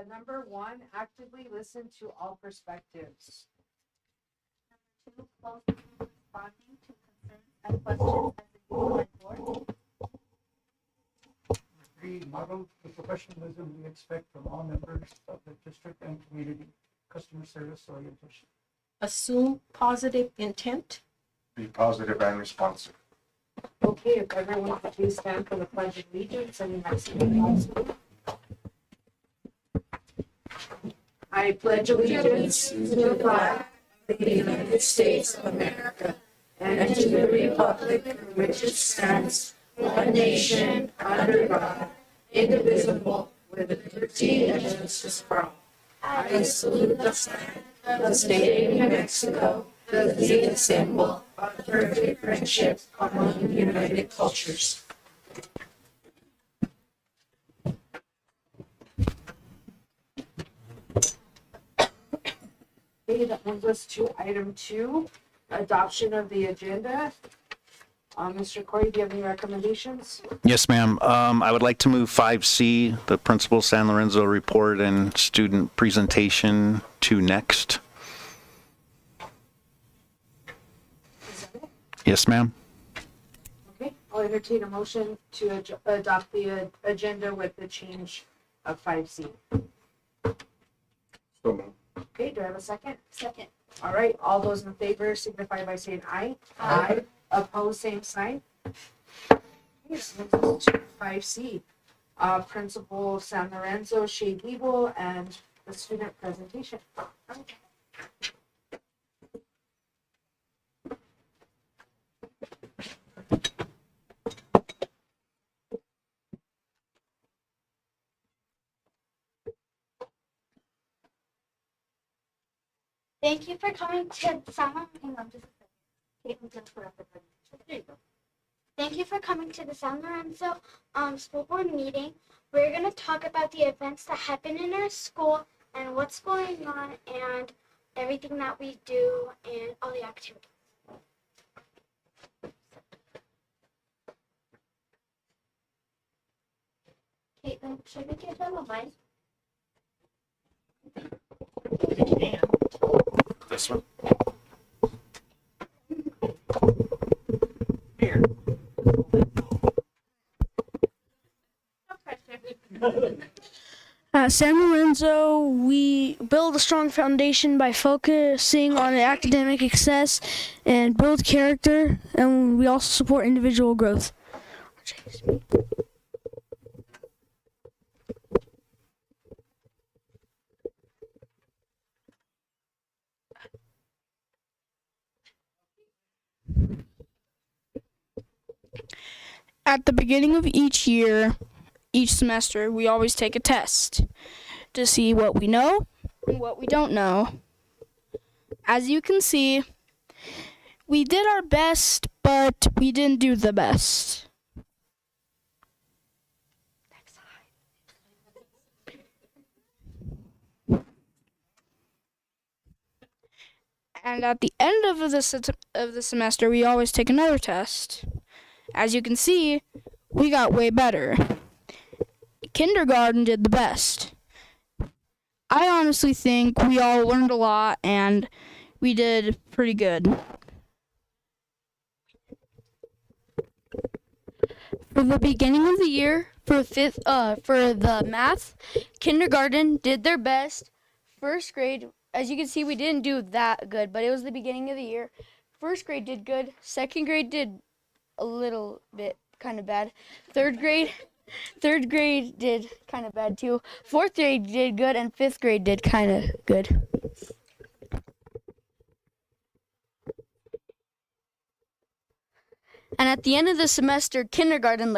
Number 1, actively listen to all perspectives. Number 2, closely responding to concerns and questions as a unified board. 3, model the professionalism we expect from all members of the district and community. Customer service orientation. Assume positive intent. Be positive and responsive. Okay, if everyone could please stand for the Pledge of Allegiance and the Mexican flag. I pledge allegiance to the flag of the United States of America and to the republic for which it stands, one nation, under God, indivisible, with liberty and justice for all. I salute the flag of the state of New Mexico, the leading symbol of perfect friendship among united cultures. Okay, that brings us to item 2, adoption of the agenda. Mr. Corey, do you have any recommendations? Yes, ma'am. I would like to move 5C, the Principal San Lorenzo report and student presentation, to next. Is that it? Yes, ma'am. Okay, I'll entertain a motion to adopt the agenda with the change of 5C. So moved. Okay, do I have a second? Second. All right, all those in favor signify by saying aye. Aye. Opposed, same sign. Okay, that moves us to 5C. Principal San Lorenzo, Shea Giebel, and the student presentation. Thank you for coming to San Thank you for coming to the San Lorenzo school board meeting. We're going to talk about the events that happen in our school and what's going on and everything that we do and all the activities. Caitlin, should we get them a mic? This one. At San Lorenzo, we build a strong foundation by focusing on academic success and build character, and we also support individual growth. At the beginning of each year, each semester, we always take a test to see what we know and what we don't know. As you can see, we did our best, but we didn't do the best. And at the end of the semester, we always take another test. As you can see, we got way better. Kindergarten did the best. I honestly think we all learned a lot and we did pretty good. For the beginning of the year, for the math, kindergarten did their best. First grade, as you can see, we didn't do that good, but it was the beginning of the year. First grade did good. Second grade did a little bit kind of bad. Third grade did kind of bad too. Fourth grade did good, and fifth grade did kind of good. And at the end of the semester, kindergarten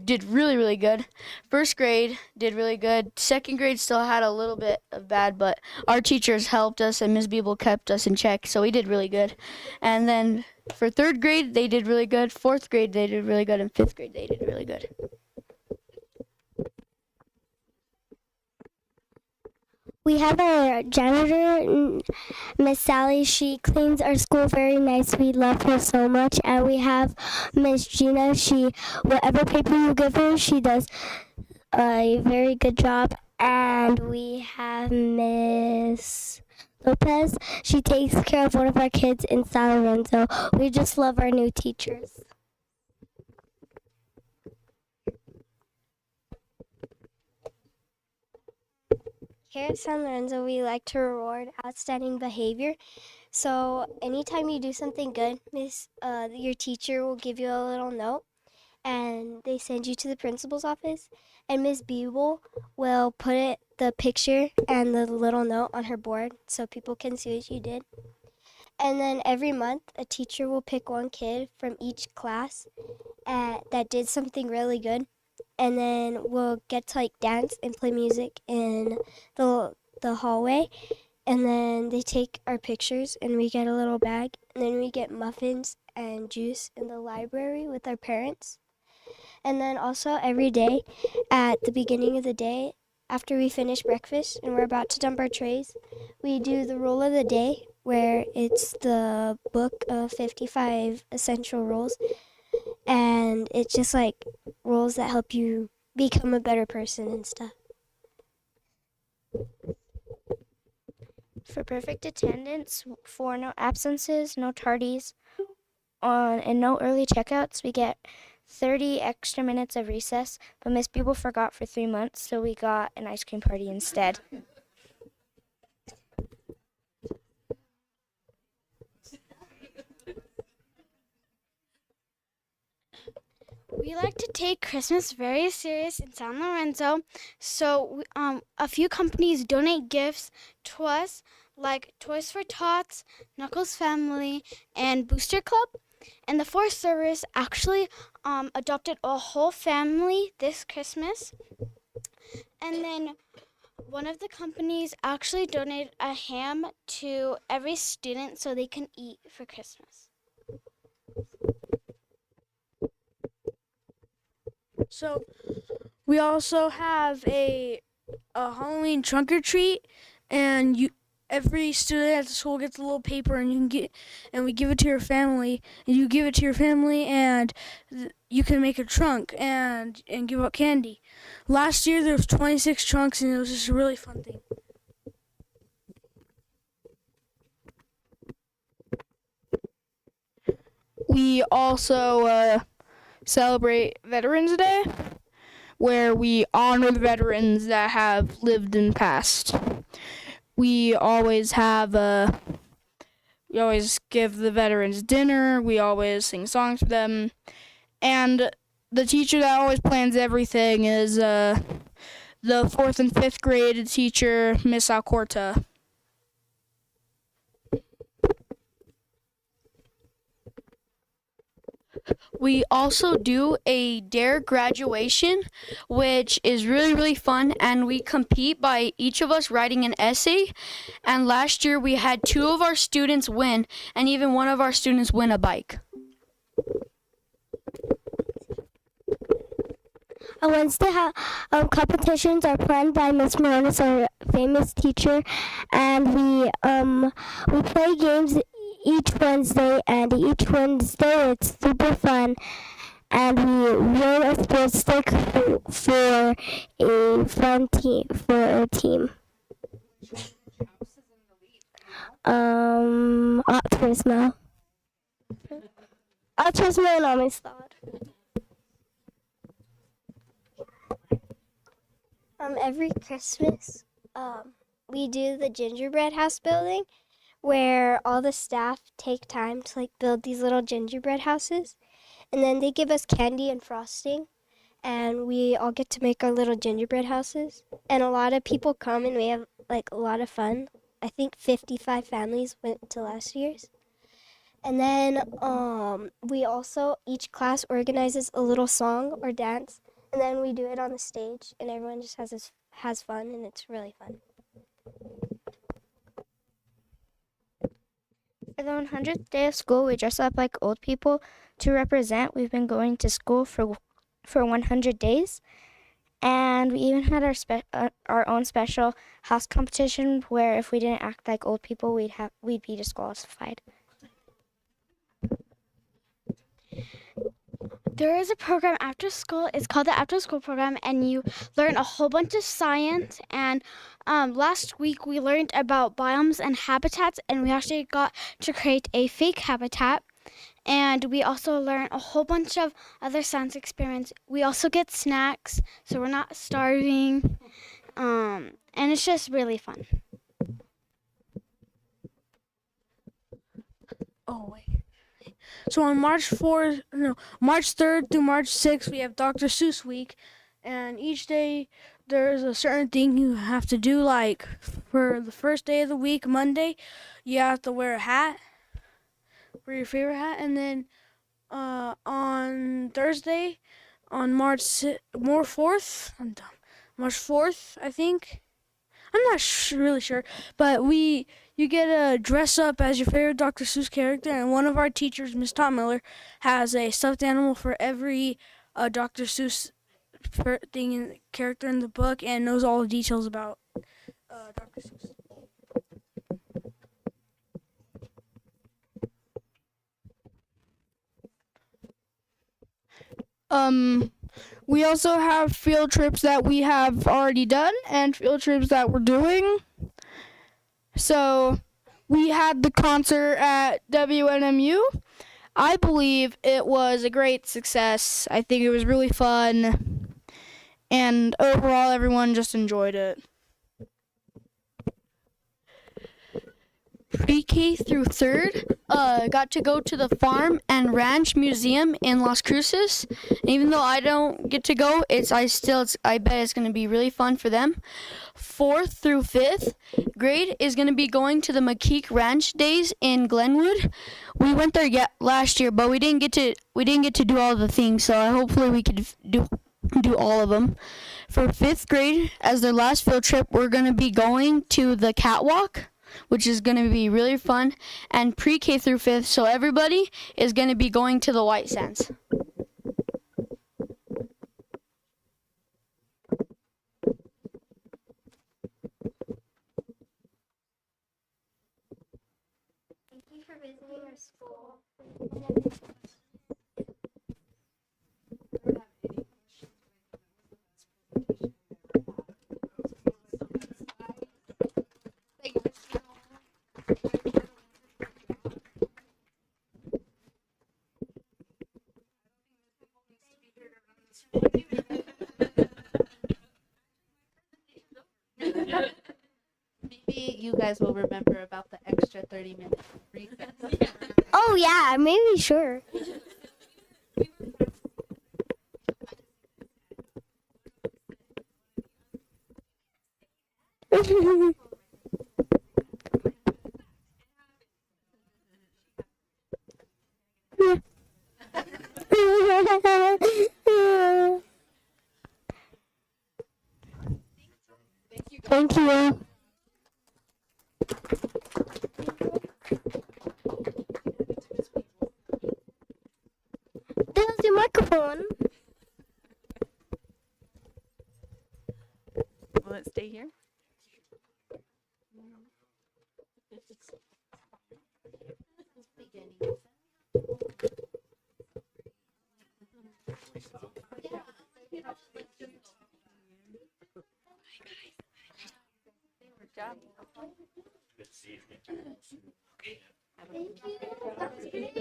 did really good. First grade did really good. Second grade still had a little bit of bad, but our teachers helped us and Ms. Beeble kept us in check, so we did really good. And then for third grade, they did really good. Fourth grade, they did really good, and fifth grade, they did really good. We have our janitor, Miss Sally. She cleans our school very nice. We love her so much. And we have Miss Gina. Whatever paper you give her, she does a very good job. And we have Miss Lopez. She takes care of one of our kids in San Lorenzo. We just love our new teachers. Here at San Lorenzo, we like to reward outstanding behavior. So anytime you do something good, your teacher will give you a little note, and they send you to the principal's office. And Miss Beeble will put the picture and the little note on her board so people can see what you did. And then every month, a teacher will pick one kid from each class that did something really good. And then we'll get to dance and play music in the hallway. And then they take our pictures and we get a little bag. And then we get muffins and juice in the library with our parents. And then also every day at the beginning of the day, after we finish breakfast and we're about to dump our trays, we do the rule of the day, where it's the book of 55 essential rules. And it's just rules that help you become a better person and stuff. For perfect attendance, for no absences, no tardies, and no early checkouts, we get 30 extra minutes of recess, but Miss Beeble forgot for 3 months, so we got an ice cream party instead. We like to take Christmas very serious in San Lorenzo, so a few companies donate gifts to us, like Toys for Tots, Knuckles Family, and Booster Club. And the Forest Service actually adopted a whole family this Christmas. And then one of the companies actually donated a ham to every student so they can eat for Christmas. So we also have a Halloween trunk or treat, and every student at the school gets a little paper, and we give it to your family, and you give it to your family, and you can make a trunk and give out candy. Last year there was 26 trunks, and it was just a really fun thing. We also celebrate Veterans Day, where we honor the veterans that have lived in the past. We always give the veterans dinner. We always sing songs for them. And the teacher that always plans everything is the 4th and 5th grade teacher, Miss Alcorta. We also do a DARE graduation, which is really, really fun, and we compete by each of us writing an essay. And last year we had 2 of our students win, and even one of our students win a bike. On Wednesday, competitions are planned by Miss Moronis, our famous teacher, and we play games each Wednesday, and each Wednesday it's super fun, and we win a sports stick for a fun team, for a team. Optimismo and Amistad. Every Christmas, we do the gingerbread house building, where all the staff take time to build these little gingerbread houses, and then they give us candy and frosting, and we all get to make our little gingerbread houses. And a lot of people come, and we have a lot of fun. I think 55 families went to last year's. And then each class organizes a little song or dance, and then we do it on the stage, and everyone just has fun, and it's really fun. For the 100th day of school, we dress up like old people to represent. We've been going to school for 100 days. And we even had our own special house competition where if we didn't act like old people, we'd be disqualified. There is a program after school. It's called the After School Program, and you learn a whole bunch of science. And last week we learned about biomes and habitats, and we actually got to create a fake habitat. And we also learn a whole bunch of other science experiments. We also get snacks, so we're not starving. And it's just really fun. Oh wait. So on March 3rd through March 6th, we have Dr. Seuss Week, and each day there's a certain thing you have to do. Like for the first day of the week, Monday, you have to wear a hat, wear your favorite hat, and then on Thursday, on March 4th, I think. I'm not really sure, but you get to dress up as your favorite Dr. Seuss character, and one of our teachers, Miss Tom Miller, has a stuffed animal for every Dr. Seuss character in the book, and knows all the details about Dr. Seuss. We also have field trips that we have already done and field trips that we're doing. So we had the concert at WNMU. I believe it was a great success. I think it was really fun. And overall, everyone just enjoyed it. Pre-K through 3rd, got to go to the Farm and Ranch Museum in Las Cruces. And even though I don't get to go, I bet it's going to be really fun for them. 4th through 5th grade is going to be going to the McKeek Ranch Days in Glenwood. We went there last year, but we didn't get to do all the things. So hopefully we could do all of them. For 5th grade, as their last field trip, we're going to be going to the catwalk, which is going to be really fun, and pre-K through 5th, so everybody is going to be going to the White Sands. Thank you for visiting our school. Maybe you guys will remember about the extra 30-minute recess. Oh yeah, maybe sure. Thank you. There's your microphone. Will it stay here? Good job.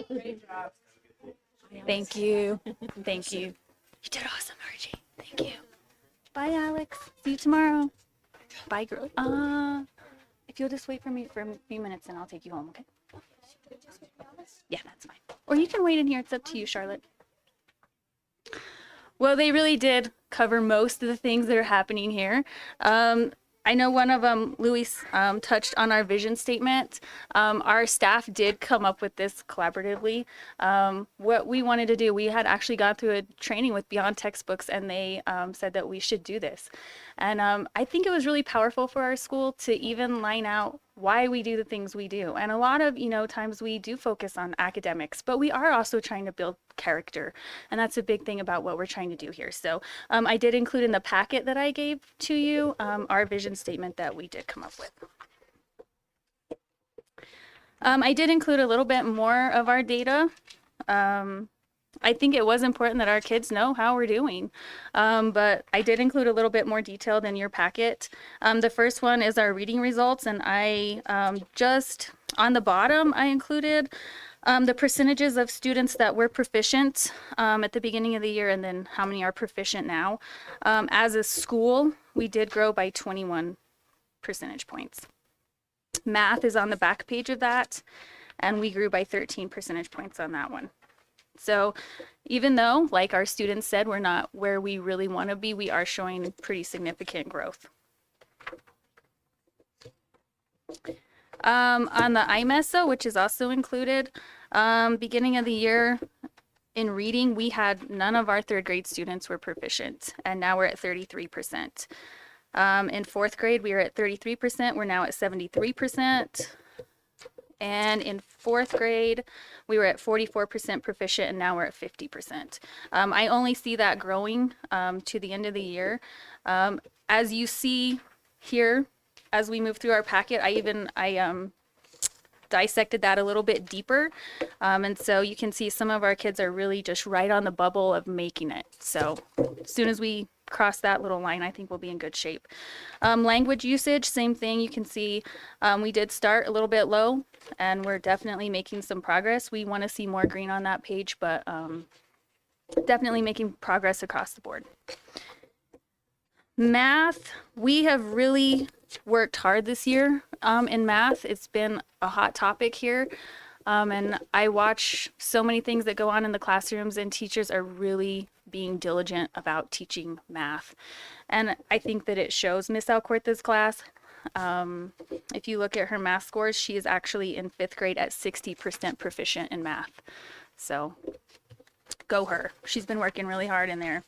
Great job. Thank you. Thank you. You did awesome, Archie. Thank you. Bye, Alex. See you tomorrow. Bye, girl. If you'll just wait for me for a few minutes, and I'll take you home, okay? Yeah, that's fine. Or you can wait in here. It's up to you, Charlotte. Well, they really did cover most of the things that are happening here. I know one of them, Luis, touched on our vision statement. Our staff did come up with this collaboratively. What we wanted to do, we had actually gone through a training with Beyond Textbooks, and they said that we should do this. And I think it was really powerful for our school to even line out why we do the things we do. And a lot of, times we do focus on academics, but we are also trying to build character. And that's a big thing about what we're trying to do here. So I did include in the packet that I gave to you our vision statement that we did come up with. I did include a little bit more of our data. I think it was important that our kids know how we're doing. But I did include a little bit more detail in your packet. The first one is our reading results, and I just on the bottom, I included the percentages of students that were proficient at the beginning of the year, and then how many are proficient now. As a school, we did grow by 21 percentage points. Math is on the back page of that, and we grew by 13 percentage points on that one. So even though, like our students said, we're not where we really want to be, we are showing pretty significant growth. On the IMESA, which is also included, beginning of the year in reading, we had none of our third grade students were proficient, and now we're at 33%. In fourth grade, we were at 33%. We're now at 73%. And in fourth grade, we were at 44% proficient, and now we're at 50%. I only see that growing to the end of the year. As you see here, as we move through our packet, I dissected that a little bit deeper. And so you can see some of our kids are really just right on the bubble of making it. So as soon as we cross that little line, I think we'll be in good shape. Language usage, same thing. You can see we did start a little bit low, and we're definitely making some progress. We want to see more green on that page, but definitely making progress across the board. Math, we have really worked hard this year in math. It's been a hot topic here. And I watch so many things that go on in the classrooms, and teachers are really being diligent about teaching math. And I think that it shows. Miss Alcorta's class, if you look at her math scores, she is actually in fifth grade at 60% proficient in math. So go her. She's been working really hard in there.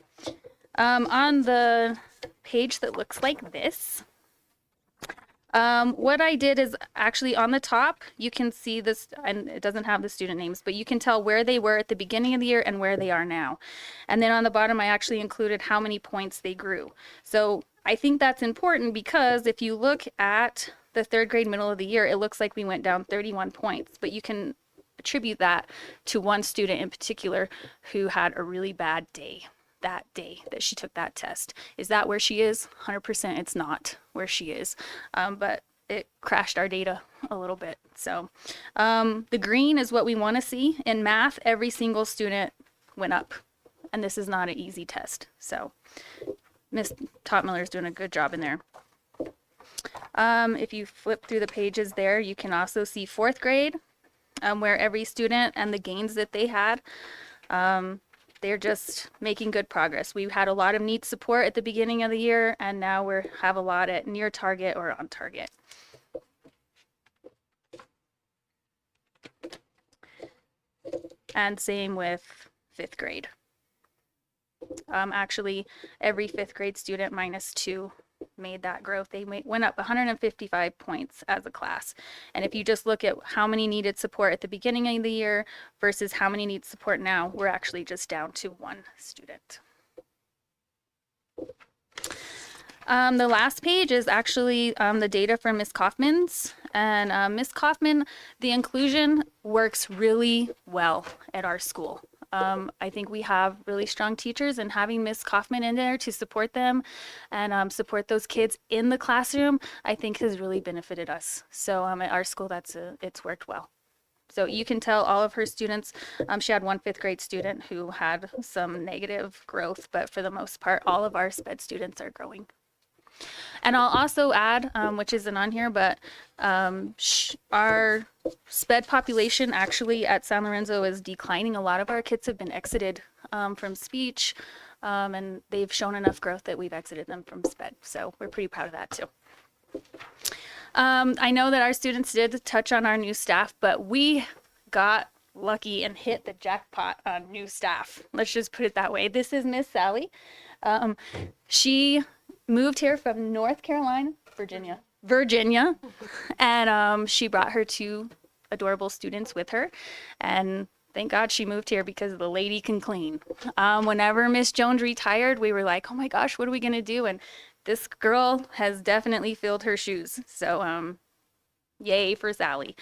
On the page that looks like this, what I did is actually on the top, you can see this, and it doesn't have the student names, but you can tell where they were at the beginning of the year and where they are now. And then on the bottom, I actually included how many points they grew. So I think that's important because if you look at the third grade middle of the year, it looks like we went down 31 points, but you can attribute that to one student in particular who had a really bad day. That day that she took that test. Is that where she is? 100% it's not where she is, but it crashed our data a little bit. So the green is what we want to see. In math, every single student went up, and this is not an easy test. So Miss Topmiller is doing a good job in there. If you flip through the pages there, you can also see fourth grade, where every student and the gains that they had. They're just making good progress. We had a lot of need support at the beginning of the year, and now we have a lot at near target or on target. And same with fifth grade. Actually, every fifth grade student -2 made that growth. They went up 155 points as a class. And if you just look at how many needed support at the beginning of the year versus how many need support now, we're actually just down to one student. The last page is actually the data from Miss Kaufman's. And Miss Kaufman, the inclusion works really well at our school. I think we have really strong teachers, and having Miss Kaufman in there to support them and support those kids in the classroom, I think has really benefited us. So at our school, it's worked well. So you can tell all of her students, she had one fifth grade student who had some negative growth, but for the most part, all of our SPED students are growing. And I'll also add, which isn't on here, but our SPED population actually at San Lorenzo is declining. A lot of our kids have been exited from speech, and they've shown enough growth that we've exited them from SPED. So we're pretty proud of that too. I know that our students did touch on our new staff, but we got lucky and hit the jackpot on new staff. Let's just put it that way. This is Miss Sally. She moved here from North Carolina, Virginia, and she brought her two adorable students with her, and thank God she moved here because the lady can clean. Whenever Miss Jones retired, we were like, oh my gosh, what are we gonna do? And this girl has definitely filled her shoes. So Yay for Sally.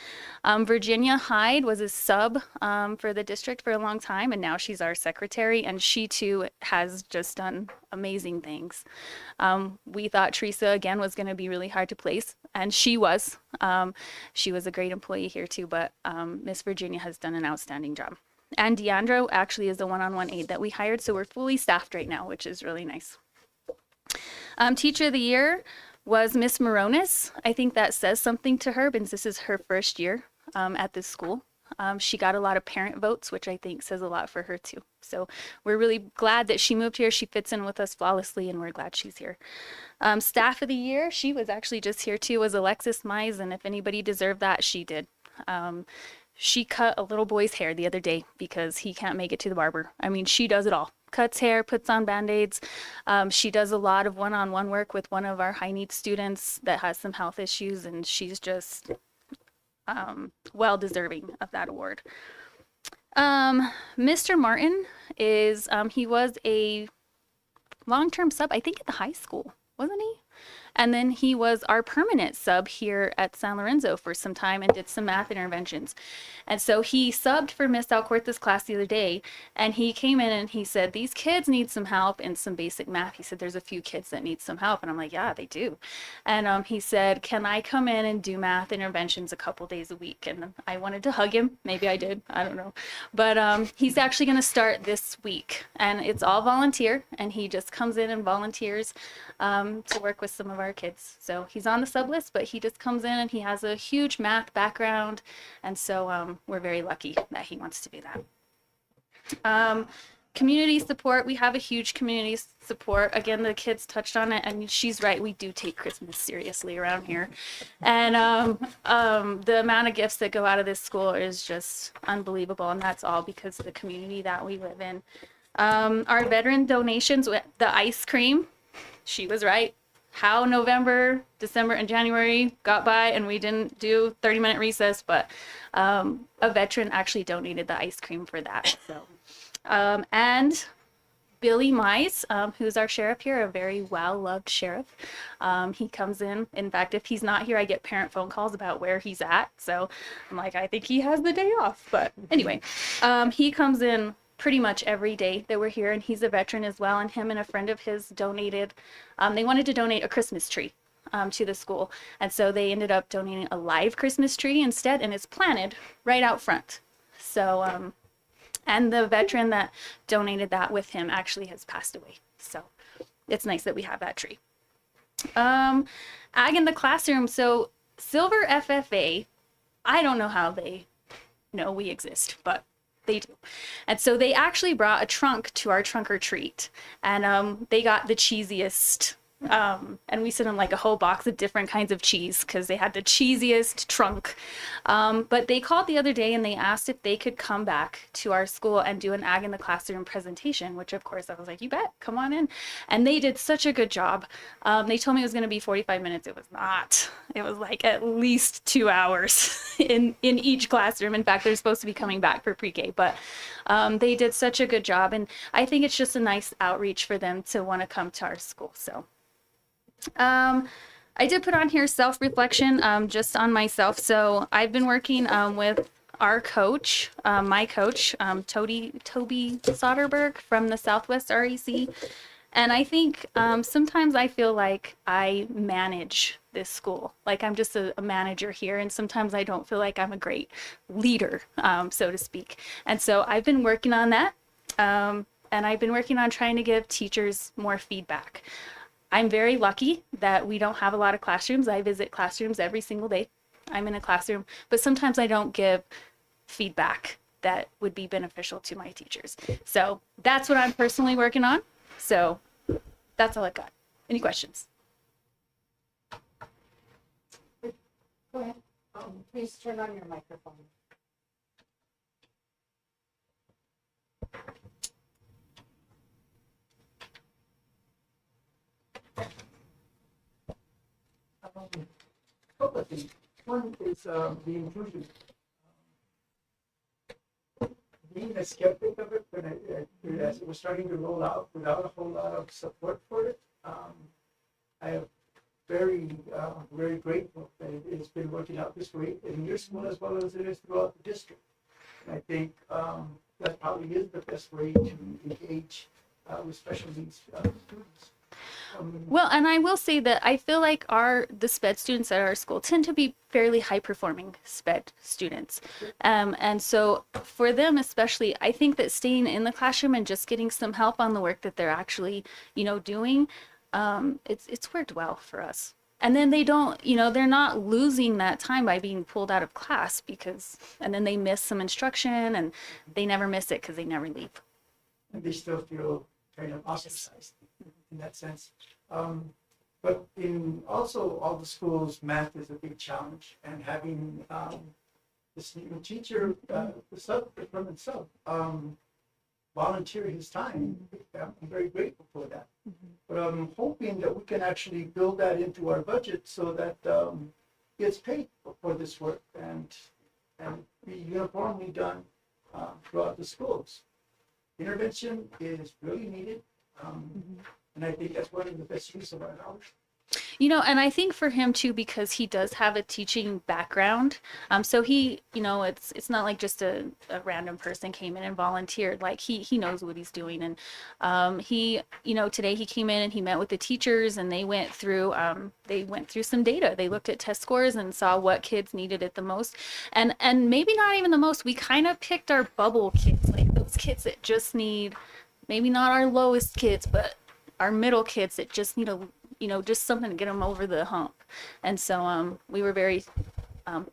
Virginia Hyde was a sub for the district for a long time, and now she's our secretary, and she too has just done amazing things. We thought Teresa again was going to be really hard to place, and she was. She was a great employee here too, but Miss Virginia has done an outstanding job. And Deandra actually is the one-on-one aide that we hired, so we're fully staffed right now, which is really nice. Teacher of the Year was Miss Moronis. I think that says something to her because this is her first year at this school. She got a lot of parent votes, which I think says a lot for her too. So we're really glad that she moved here. She fits in with us flawlessly, and we're glad she's here. Staff of the Year, she was actually just here too, was Alexis Mize, and if anybody deserved that, she did. She cut a little boy's hair the other day because he can't make it to the barber. I mean, she does it all. Cuts hair, puts on Band-Aids. She does a lot of one-on-one work with one of our high-needs students that has some health issues, and she's just well deserving of that award. Mr. Martin is, he was a long-term sub, I think at the high school, wasn't he? And then he was our permanent sub here at San Lorenzo for some time and did some math interventions. And so he subbed for Miss Alcorta's class the other day, and he came in and he said, these kids need some help in some basic math. He said, there's a few kids that need some help. And I'm like, yeah, they do. And he said, can I come in and do math interventions a couple days a week? And I wanted to hug him. Maybe I did. I don't know. But he's actually going to start this week, and it's all volunteer, and he just comes in and volunteers to work with some of our kids. So he's on the sub list, but he just comes in and he has a huge math background, and so we're very lucky that he wants to do that. Community support, we have a huge community support. Again, the kids touched on it, and she's right, we do take Christmas seriously around here. And the amount of gifts that go out of this school is just unbelievable, and that's all because of the community that we live in. Our veteran donations, the ice cream, she was right. How November, December, and January got by and we didn't do 30-minute recess, but a veteran actually donated the ice cream for that. So, and Billy Mize, who's our sheriff here, a very well-loved sheriff. He comes in fact, if he's not here, I get parent phone calls about where he's at. So I'm like, I think he has the day off. But anyway, he comes in pretty much every day that we're here, and he's a veteran as well, and him and a friend of his donated, they wanted to donate a Christmas tree to the school, and so they ended up donating a live Christmas tree instead, and it's planted right out front. So and the veteran that donated that with him actually has passed away, so it's nice that we have that tree. Ag in the classroom, so Silver FFA, I don't know how they know we exist, but they do. And so they actually brought a trunk to our trunk or treat, and they got the cheesiest, and we sent them like a whole box of different kinds of cheese because they had the cheesiest trunk. But they called the other day and they asked if they could come back to our school and do an Ag in the Classroom presentation, which of course I was like, you bet, come on in. And they did such a good job. They told me it was going to be 45 minutes. It was not. It was like at least 2 hours in each classroom. In fact, they're supposed to be coming back for pre-K, but they did such a good job. And I think it's just a nice outreach for them to want to come to our school. So I did put on here self-reflection just on myself. So I've been working with our coach, my coach, Toby Soderberg from the Southwest REC. And I think sometimes I feel like I manage this school, like I'm just a manager here. And sometimes I don't feel like I'm a great leader, so to speak. And so I've been working on that. And I've been working on trying to give teachers more feedback. I'm very lucky that we don't have a lot of classrooms. I visit classrooms every single day. I'm in a classroom, but sometimes I don't give feedback that would be beneficial to my teachers. So that's what I'm personally working on. So that's all I've got. Any questions? Go ahead. Please turn on your microphone. Couple of things. One is the inclusion. Being a skeptic of it, when as it was starting to roll out without a whole lot of support for it, I have very grateful that it's been working out this way in your school as well as it is throughout the district. And I think that probably is the best way to engage with special needs students. Well, and I will say that I feel like the SPED students at our school tend to be fairly high performing SPED students. And so for them especially, I think that staying in the classroom and just getting some help on the work that they're actually, doing, it's worked well for us. And then they don't, they're not losing that time by being pulled out of class and then they miss some instruction and they never miss it because they never leave. And they still feel kind of ostracized in that sense. But in also all the schools, math is a big challenge, and having this new teacher, the department sub, volunteer his time, I'm very grateful for that. But I'm hoping that we can actually build that into our budget so that it's paid for this work and be uniformly done throughout the schools. Intervention is really needed. And I think that's one of the best use of our knowledge. And I think for him too, because he does have a teaching background. So he, it's not like just a random person came in and volunteered. Like he knows what he's doing. And he, today he came in and he met with the teachers and they went through some data. They looked at test scores and saw what kids needed it the most. And maybe not even the most. We kind of picked our bubble kids, like those kids that just need, maybe not our lowest kids, but our middle kids that just need just something to get them over the hump. And so we were very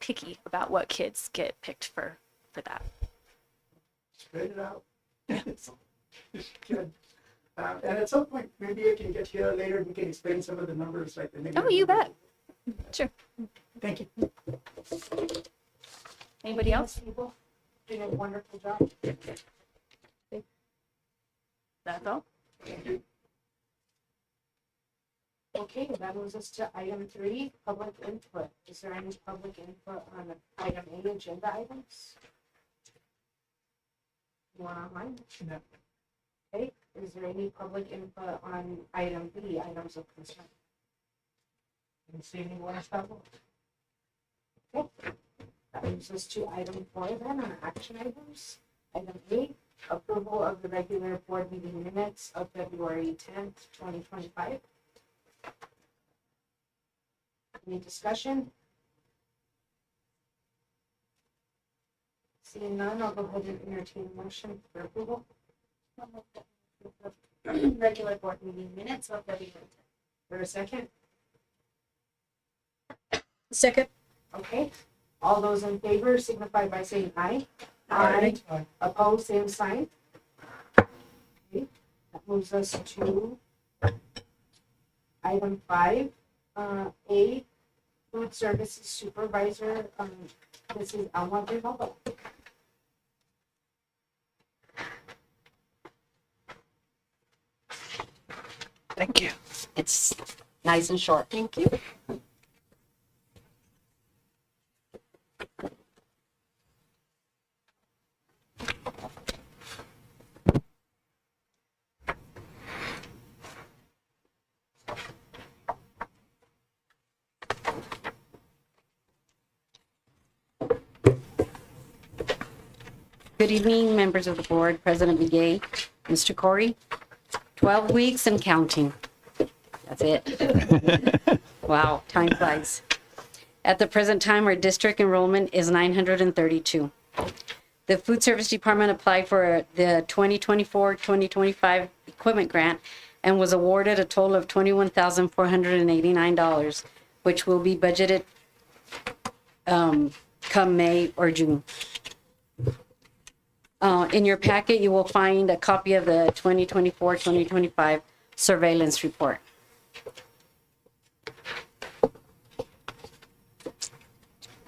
picky about what kids get picked for that. Spread it out. It's good. And at some point, maybe I can get here later and we can explain some of the numbers, like the negative. Oh, you numbers. bet. Sure. Thank you. Anybody else? People doing a wonderful job. That's all. Thank you. Okay, that moves us to item 3, public input. Is there any public input on item A, agenda items? You want online? No. Okay, is there any public input on item B, items of concern? Didn't see anyone else have one. Okay, that moves us to item 4 then, on action items. Item A, approval of the regular board meeting minutes of February 10th, 2025. Any discussion? Seeing none, I'll go ahead and entertain a motion for approval. Regular board meeting minutes of February 10th. For a second? Second. Okay. All those in favor signify by saying aye. Aye. Opposed, same sign. Okay. That moves us to item 5. A, food services supervisor, this is Alma Grimaldo. Thank you. It's nice and short. Thank you. Good evening, members of the board, President Begay, Mr. Corey. 12 weeks and counting. That's it. Wow, time flies. At the present time, our district enrollment is 932. The food service department applied for the 2024-2025 equipment grant and was awarded a total of $21,489, which will be budgeted come May or June. In your packet, you will find a copy of the 2024-2025 surveillance report.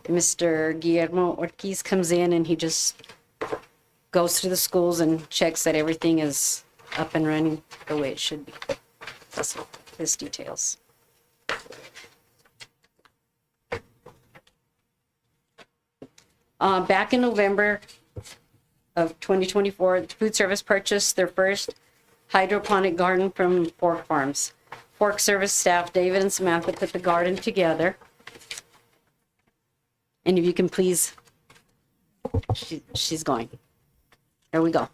Mr. Guillermo Ortiz comes in and he just goes through the schools and checks that everything is up and running the way it should be. That's his details. Back in November of 2024, the food service purchased their first hydroponic garden from Fork Farms. Fork Service staff, David and Samantha, put the garden together. And if you can please, she's going. There we go.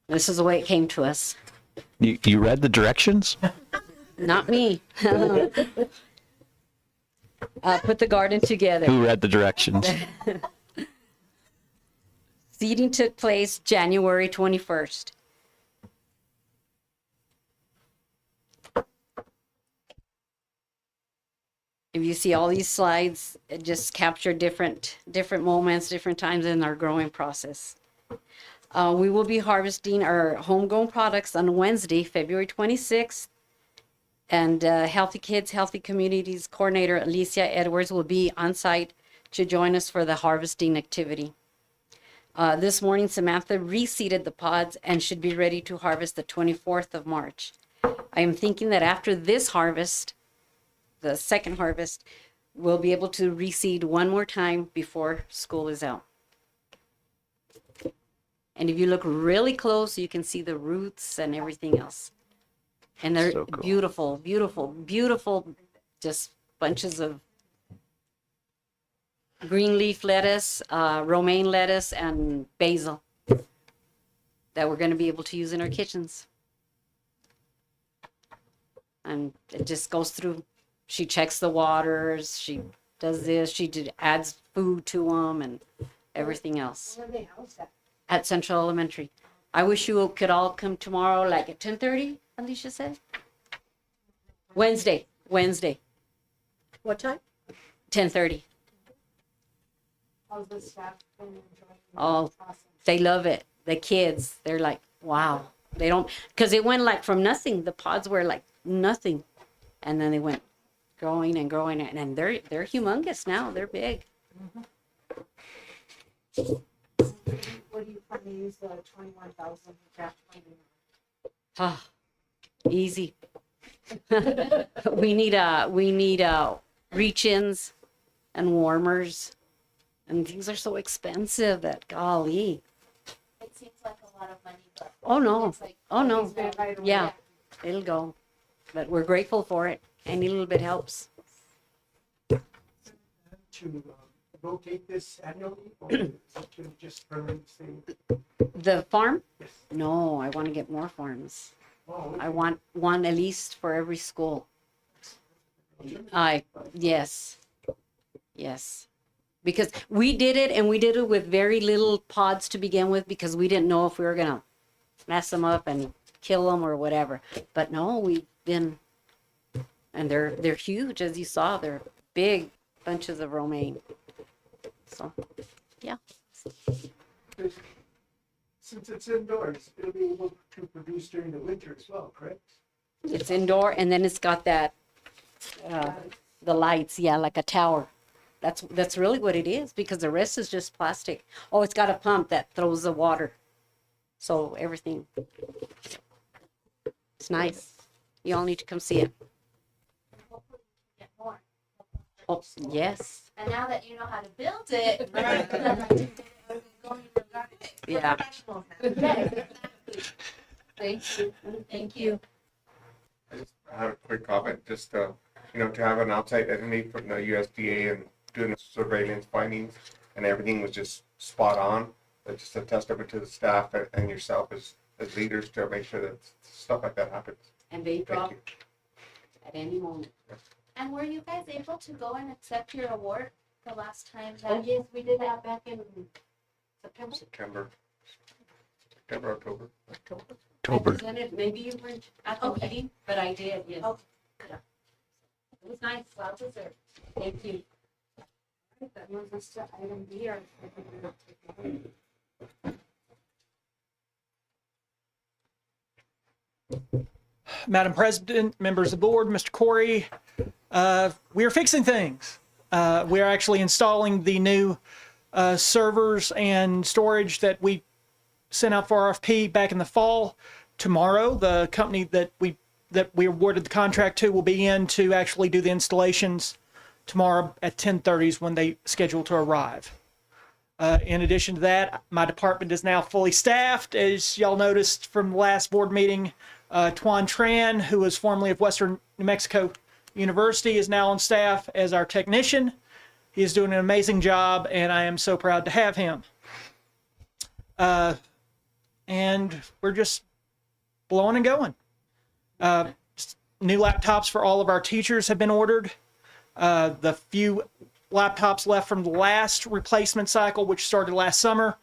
This is the way it came to us. You read the directions? Not me. Put the garden together. Who read the directions? Seeding took place January 21st. If you see all these slides, it just capture different moments, different times in our growing process. We will be harvesting our homegrown products on Wednesday, February 26th. And Healthy Kids, Healthy Communities Coordinator Alicia Edwards will be on site to join us for the harvesting activity. This morning, Samantha reseeded the pods and should be ready to harvest the 24th of March. I am thinking that after this harvest, the second harvest, we'll be able to reseed one more time before school is out. And if you look really close, you can see the roots and everything else. And they're So cool. beautiful, beautiful, beautiful, just bunches of green leaf lettuce, romaine lettuce, and basil that we're going to be able to use in our kitchens. And it just goes through. She checks the waters. She does this. She adds food to them and everything else. Where are they housed at? At Central Elementary. I wish you could all come tomorrow, like at 10:30, Alicia said. Wednesday. What time? 10:30. How's the staff been enjoying the Oh, process? they love it. The kids, they're like, wow. They don't, because it went like from nothing. The pods were like nothing. And then they went growing and growing. And they're humongous now. They're big. What do you plan to use the 21,000 draft funding? Ah, easy. we need reach-ins and warmers. And things are so expensive that golly. It seems like a lot of money, but. Oh no. it's like- Oh no. it's very right away. Yeah, it'll go. But we're grateful for it. Any little bit helps. To rotate this annually, or is it to just permanently stay? The farm? Yes. No, I want to get more farms. Oh, I want one at least for every school. Yes. Because we did it, and we did it with very little pods to begin with, because we didn't know if we were gonna mess them up and kill them or whatever. But no, we've been, and they're huge, as you saw. They're big bunches of romaine. So, yeah. Since it's indoors, it'll be able to produce during the winter as well, correct? It's indoor, and then it's got that, the lights, yeah, like a tower. That's really what it is, because the rest is just plastic. Oh, it's got a pump that throws the water. So everything. It's nice. You all need to come see it. Get more. Oh, yes. And now that you know how to build it. Yeah. Thank you. I just have a quick comment, just, to have an outside enemy from the USDA and doing the surveillance findings, and everything was just spot on. It's just a testament to the staff and yourself as leaders to make sure that stuff like that happens. And they Thank drop you. at any moment. And were you guys able to go and accept your award the last time that? Oh, yes, we did that back in September. September, October. I presented, maybe you weren't at the Okay. meeting, but I did, yes. Oh. It was nice. Well deserved. Thank you. That moves us to item B. Madam President, members of the board, Mr. Corey, we are fixing things. We are actually installing the new servers and storage that we sent out for RFP back in the fall. Tomorrow, the company that we awarded the contract to will be in to actually do the installations tomorrow at 10:30 is when they schedule to arrive. In addition to that, my department is now fully staffed. As y'all noticed from the last board meeting, Tuan Tran, who was formerly of Western New Mexico University, is now on staff as our technician. He is doing an amazing job, and I am so proud to have him. And we're just blowing and going. New laptops for all of our teachers have been ordered. The few laptops left from the last replacement cycle, which started last summer,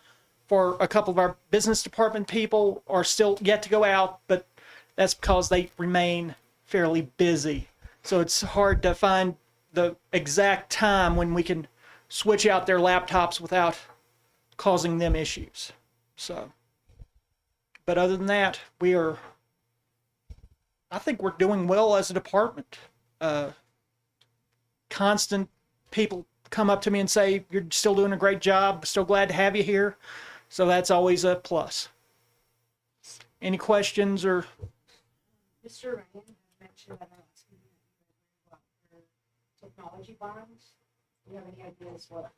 for a couple of our business department people are still yet to go out, but that's because they remain fairly busy. So it's hard to find the exact time when we can switch out their laptops without causing them issues. So, but other than that, I think we're doing well as a department. Constant people come up to me and say, you're still doing a great job, still glad to have you here. So that's always a plus. Any questions or? Mr. Ryan mentioned that I'm asking you about your technology bonds. Do you have any ideas what?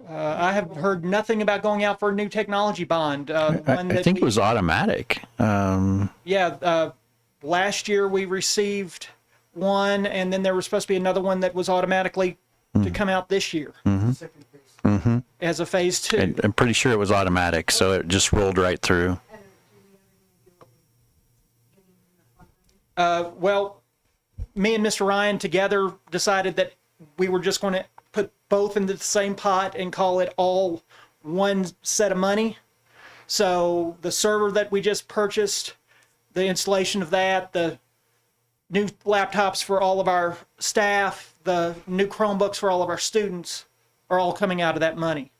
I have heard nothing about going out for a new technology bond. I think it was automatic. Last year we received one, and then there was supposed to be another one that was automatically to come out this year as a phase 2. I'm pretty sure it was automatic, so it just rolled right through. Well, me and Mr. Ryan together decided that we were just going to put both into the same pot and call it all one set of money. So the server that we just purchased, the installation of that, the new laptops for all of our staff, the new Chromebooks for all of our students are all coming out of that money.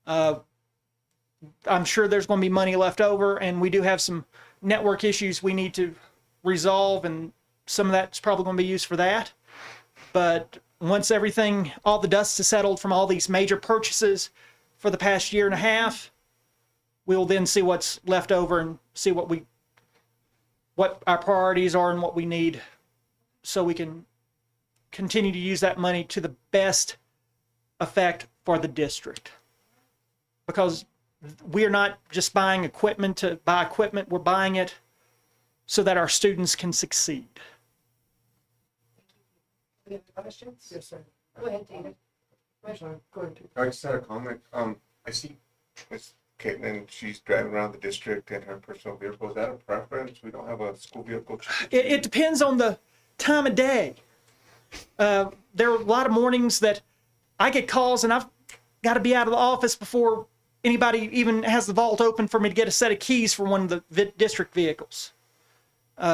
I'm sure there's going to be money left over, and we do have some network issues we need to resolve, and some of that's probably going to be used for that. But once everything, all the dust is settled from all these major purchases for the past year and a half, we'll then see what's left over and see what our priorities are and what we need, so we can continue to use that money to the best effect for the district. Because we're not just buying equipment to buy equipment, we're buying it so that our students can succeed. Any other questions? Yes, sir. Go ahead, David. Sorry, go ahead. I just had a comment. I see Miss Caitlin, she's driving around the district in her personal vehicle. Is that a preference? We don't have a school vehicle. It depends on the time of day. There are a lot of mornings that I get calls and I've got to be out of the office before anybody even has the vault open for me to get a set of keys for one of the district vehicles.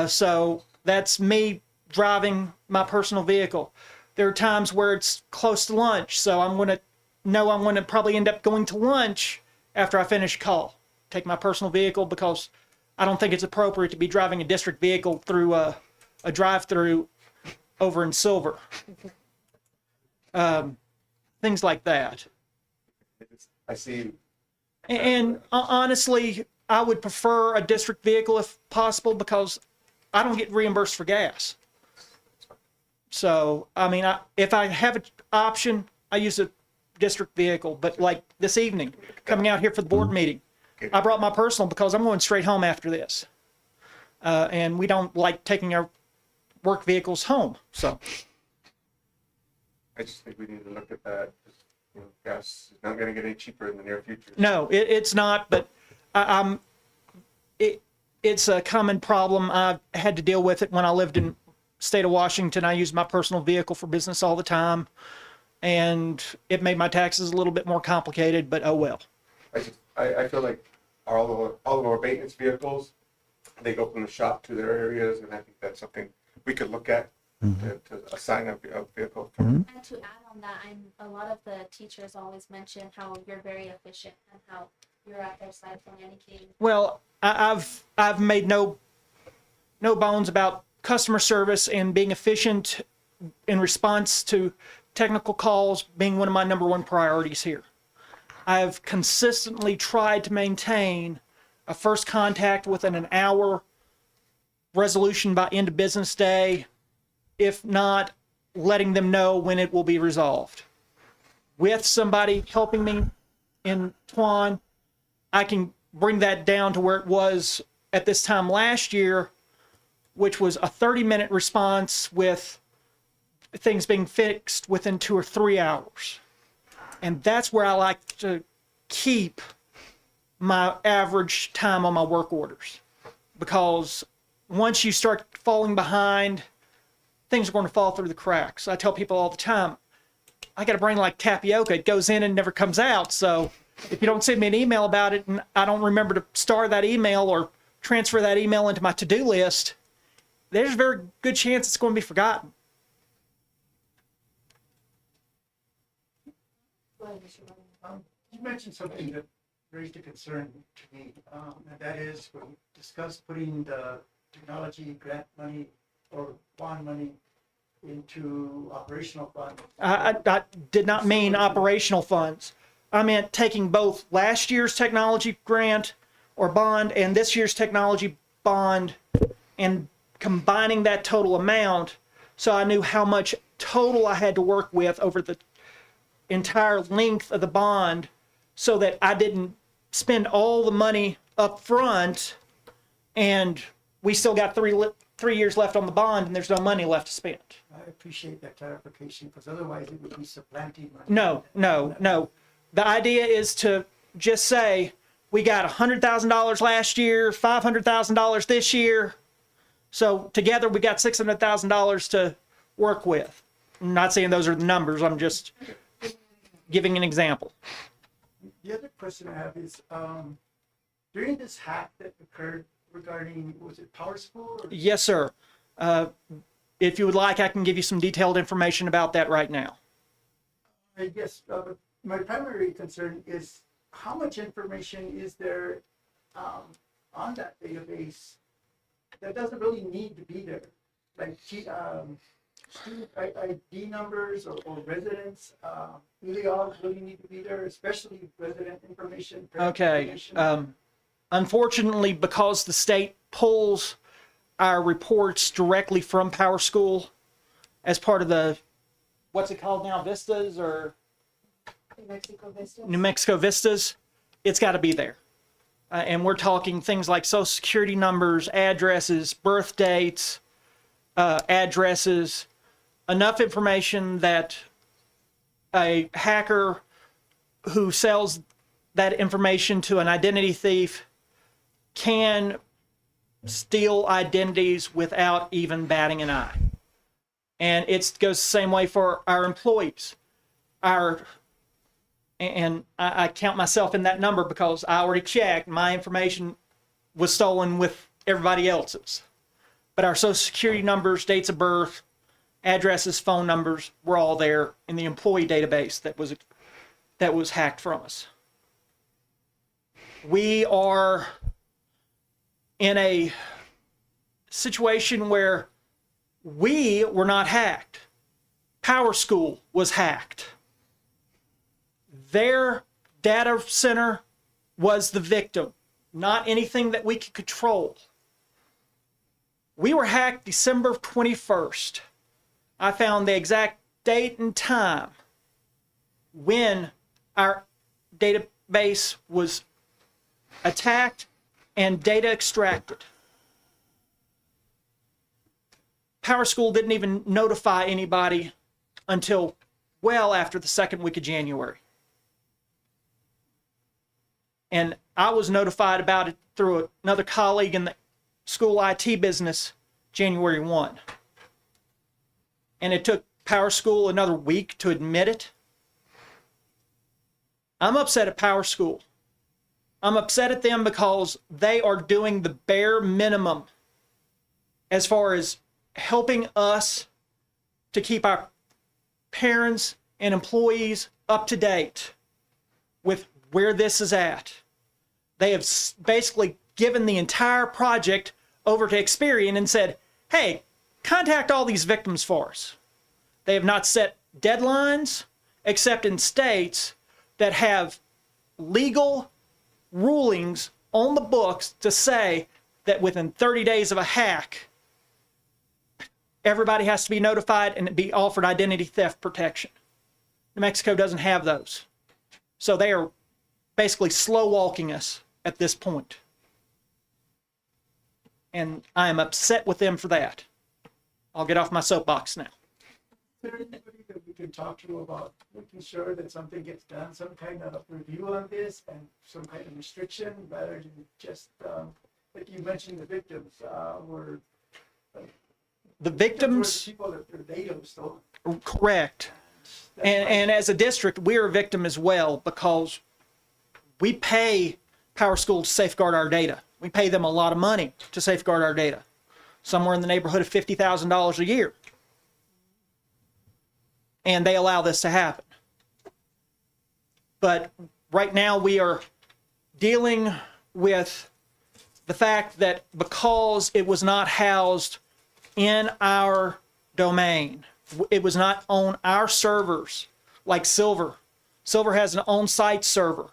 So that's me driving my personal vehicle. There are times where it's close to lunch, so I'm going to probably end up going to lunch after I finish a call. Take my personal vehicle because I don't think it's appropriate to be driving a district vehicle through a drive-through over in Silver. Things like that. I see. And honestly, I would prefer a district vehicle if possible because I don't get reimbursed for gas. So, I mean, if I have an option, I use a district vehicle. But like this evening, coming out here for the board meeting, I brought my personal because I'm going straight home after this. And we don't like taking our work vehicles home. So I just think we need to look at that. Gas is not going to get any cheaper in the near future. no, it's not. But it's a common problem. I had to deal with it when I lived in state of Washington. I used my personal vehicle for business all the time, and it made my taxes a little bit more complicated, but oh well. I feel like all of our maintenance vehicles, they go from the shop to their areas, and I think that's something we could look at to assign a vehicle. And to add on that, a lot of the teachers always mention how you're very efficient and how you're at their side communicating. Well, I've made no bones about customer service and being efficient in response to technical calls being one of my number one priorities here. I've consistently tried to maintain a first contact within an hour, resolution by end of business day, if not letting them know when it will be resolved. With somebody helping me in Tuan, I can bring that down to where it was at this time last year, which was a 30-minute response with things being fixed within 2 or 3 hours. And that's where I like to keep my average time on my work orders. Because once you start falling behind, things are going to fall through the cracks. I tell people all the time, I got a brain like tapioca. It goes in and never comes out. So if you don't send me an email about it and I don't remember to star that email or transfer that email into my to-do list, there's a very good chance it's going to be forgotten. You mentioned something that raised a concern to me, and that is when we discussed putting the technology grant money or bond money into operational funds. I did not mean operational funds. I meant taking both last year's technology grant or bond and this year's technology bond and combining that total amount so I knew how much total I had to work with over the entire length of the bond so that I didn't spend all the money up front and we still got 3 years left on the bond and there's no money left to spend. I appreciate that clarification because otherwise it would be supplanting money. No. The idea is to just say we got $100,000 last year, $500,000 this year. So together we got $600,000 to work with. I'm not saying those are the numbers. I'm just giving an example. The other question I have is, during this hack that occurred regarding, was it Power School? Or? Yes, sir. If you would like, I can give you some detailed information about that right now. Yes, but my primary concern is how much information is there on that database that doesn't really need to be there? Like student ID numbers or residents, really all really need to be there, especially resident information. Okay. Information. Unfortunately, because the state pulls our reports directly from Power School as part of the, what's it called now, Vistas or? New Mexico Vistas, it's got to be there. And we're talking things like social security numbers, addresses, birth dates, addresses, enough information that a hacker who sells that information to an identity thief can steal identities without even batting an eye. And it goes the same way for our employees. And I count myself in that number because I already checked. My information was stolen with everybody else's. But our social security numbers, dates of birth, addresses, phone numbers were all there in the employee database that was hacked from us. We are in a situation where we were not hacked. Power School was hacked. Their data center was the victim, not anything that we could control. We were hacked December 21st. I found the exact date and time when our database was attacked and data extracted. Power School didn't even notify anybody until well after the second week of January. And I was notified about it through another colleague in the school IT business January 1. And it took Power School another week to admit it. I'm upset at Power School. I'm upset at them because they are doing the bare minimum as far as helping us to keep our parents and employees up to date with where this is at. They have basically given the entire project over to Experian and said, hey, contact all these victims for us. They have not set deadlines, except in states that have legal rulings on the books to say that within 30 days of a hack, everybody has to be notified and be offered identity theft protection. New Mexico doesn't have those. So they are basically slow walking us at this point. And I am upset with them for that. I'll get off my soapbox now. Is there anybody that we can talk to about making sure that something gets done, some kind of review on this and some kind of restriction rather than just, like you mentioned, the victims were. The victims, People that their data was stolen. correct. And as a district, we're a victim as well because we pay Power School to safeguard our data. We pay them a lot of money to safeguard our data, somewhere in the neighborhood of $50,000 a year. And they allow this to happen. But right now we are dealing with the fact that because it was not housed in our domain, it was not on our servers like Silver. Silver has an on-site server.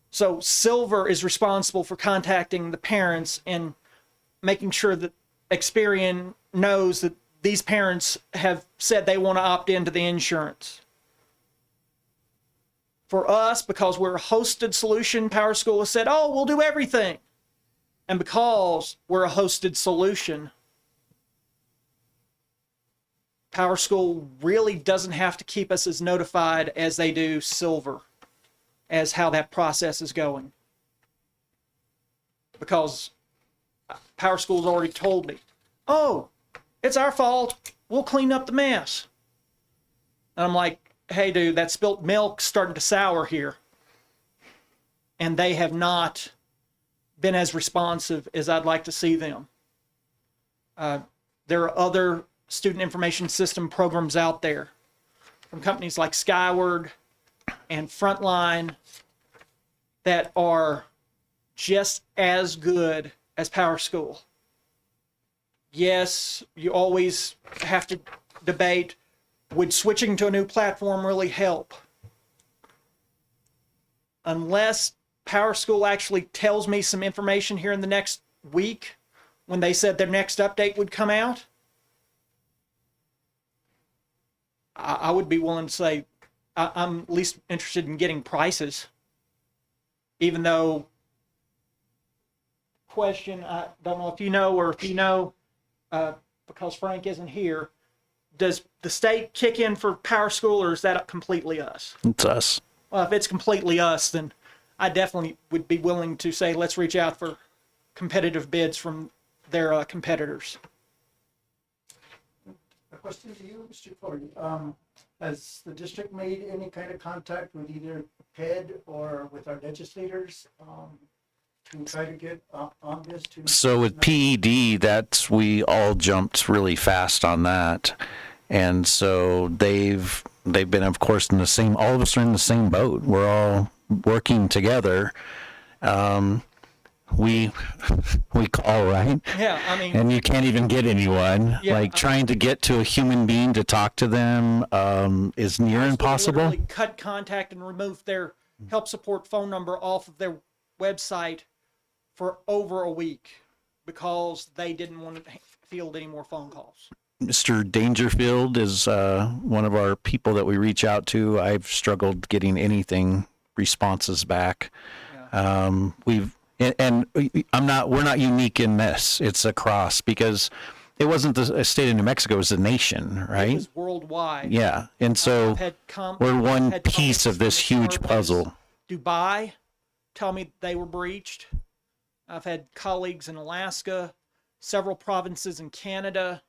So Silver is responsible for contacting the parents and making sure that Experian knows that these parents have said they want to opt into the insurance. For us, because we're a hosted solution, Power School has said, oh, we'll do everything. And because we're a hosted solution, Power School really doesn't have to keep us as notified as they do Silver as how that process is going. Because Power School's already told me, oh, it's our fault. We'll clean up the mess. And I'm like, hey, dude, that spilt milk's starting to sour here. And they have not been as responsive as I'd like to see them. There are other student information system programs out there from companies like Skyward and Frontline that are just as good as Power School. Yes, you always have to debate, would switching to a new platform really help? Unless Power School actually tells me some information here in the next week when they said their next update would come out, I would be willing to say I'm at least interested in getting prices. Even though, question, I don't know if you know or if you know, because Frank isn't here, does the state kick in for Power School or is that completely us? It's us. Well, if it's completely us, then I definitely would be willing to say, let's reach out for competitive bids from their competitors. A question to you, Mr. Corey. Has the district made any kind of contact with either PED or with our legislators to try to get on this? So with PED, we all jumped really fast on that. And so they've been, of course, in the same, all of us are in the same boat. We're all working together. We call, right? Yeah, I mean, and you can't even get anyone. Yeah, like trying to get to a human being to talk to them is near impossible. Literally cut contact and remove their help support phone number off of their website for over a week because they didn't want to field any more phone calls. Mr. Dangerfield is one of our people that we reach out to. I've struggled getting anything responses back. Yeah. We're not unique in this. It's across because it wasn't the state of New Mexico, it was the nation, right? It was worldwide. Yeah. And so we're one had piece of this huge puzzle. Dubai tell me they were breached. I've had colleagues in Alaska, several provinces in Canada,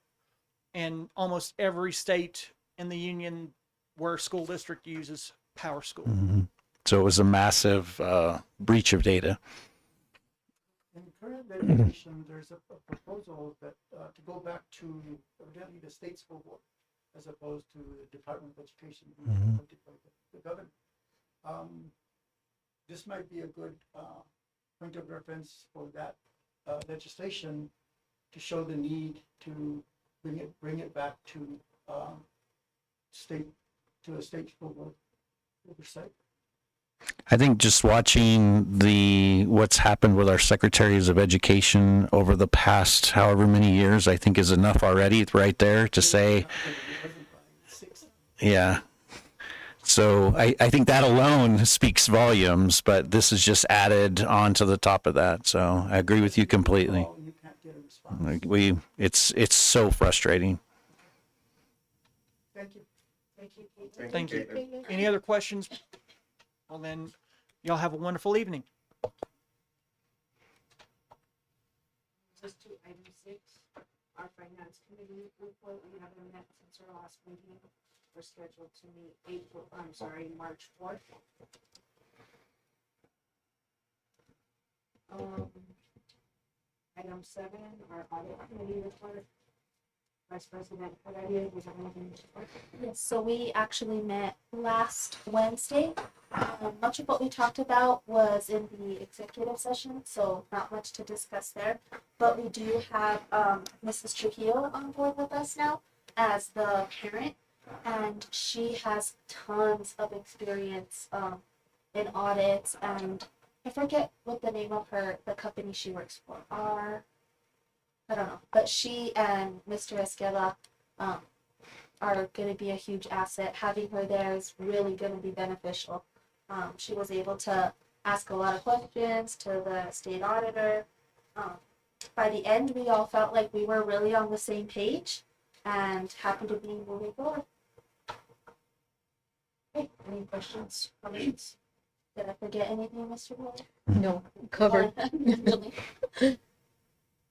and almost every state in the union where a school district uses Power School. Mm-hmm. So it was a massive breach of data. In current legislation, there's a proposal that to go back to evidently the state school board as opposed to the Department of Education being appointed by the governor. This might be a good point of reference for that legislation to show the need to bring it back to a state school board oversight. I think just watching what's happened with our secretaries of education over the past however many years, I think is enough already right there to say, yeah. So I think that alone speaks volumes, but this is just added on to the top of that. So I agree with you completely. You It's so frustrating. Thank you. Thank you, Caitlin. Thank you. Any other questions? Well, then, y'all have a wonderful evening. Just to item 6, our finance committee report. We haven't met since our last meeting. We're scheduled to meet March 4th. Item 7, our audit committee report. Vice President Heredia, do you have anything to report? Yes, so we actually met last Wednesday. Much of what we talked about was in the executive session, so not much to discuss there. But we do have Mrs. Trujillo on board with us now as the parent, and she has tons of experience in audits, and I forget what the name of the company she works for are. I don't know, but she and Mr. Esquela are going to be a huge asset. Having her there is really going to be beneficial. She was able to ask a lot of questions to the state auditor. By the end, we all felt like we were really on the same page and happy to be moving forward. Okay, any questions, comments? Did I forget anything, Mr. Boyd? No, covered. Really?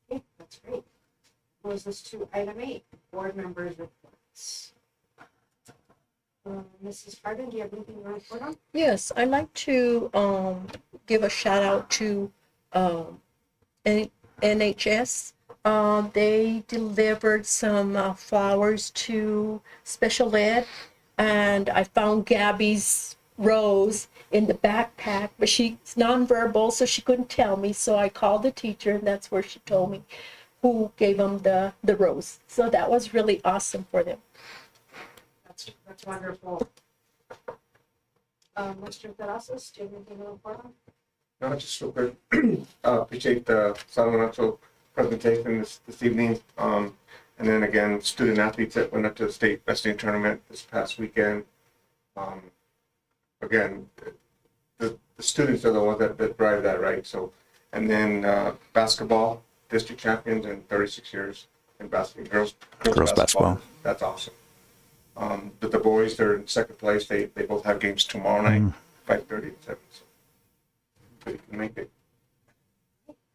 Okay, that's great. Moves us to item 8, board members' reports. Mrs. Hardin, do you have anything to report on? Yes, I'd like to give a shout out to NHS. They delivered some flowers to special ed, and I found Gabby's rose in the backpack, but she's nonverbal, so she couldn't tell me. So I called the teacher, and that's where she told me who gave them the rose. So that was really awesome for them. That's wonderful. Mr. Terrazas, do you have anything to report on? No, just real quick. Appreciate the Salamancho presentation this evening. And then again, student athletes that went up to the state wrestling tournament this past weekend. Again, the students are the ones that drive that, right? So, and then basketball, district champions in 36 years in basketball, girls basketball. That's awesome. But the boys, they're in second place. They both have games tomorrow night, 5:30 and 7. So you can make it.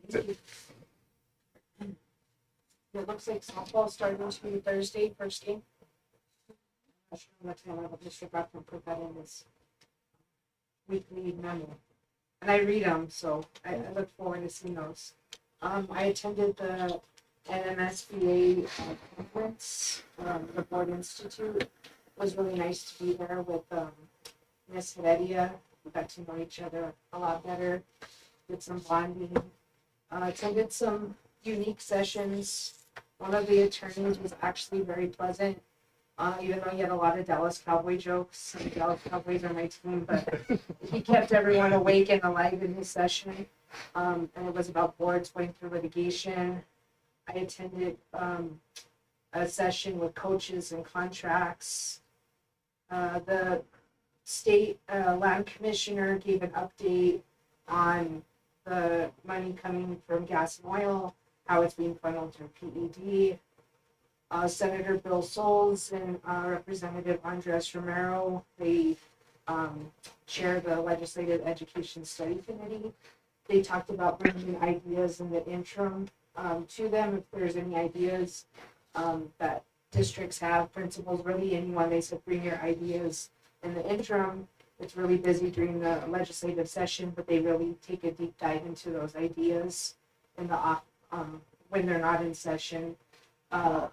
That's it. It looks like softball starting to be Thursday, first game. I'm sure that's going to have a district rep and put that in this weekly memo. And I read them, so I look forward to seeing those. I attended the NMSBA conference, the Board Institute. It was really nice to be there with Miss Heredia. We got to know each other a lot better, did some bonding. Attended some unique sessions. One of the attorneys was actually very pleasant, even though he had a lot of Dallas Cowboy jokes. And the Dallas Cowboys are my team, but he kept everyone awake and alive in his session. And it was about boards going through litigation. I attended a session with coaches and contracts. The state land commissioner gave an update on the money coming from gas and oil, how it's being funneled through PED. Senator Bill Souls and Representative Andres Romero, they chair the Legislative Education Study Committee. They talked about bringing ideas in the interim to them, if there's any ideas that districts have, principals, really anyone. They said bring your ideas in the interim. It's really busy during the legislative session, but they really take a deep dive into those ideas in the when they're not in session.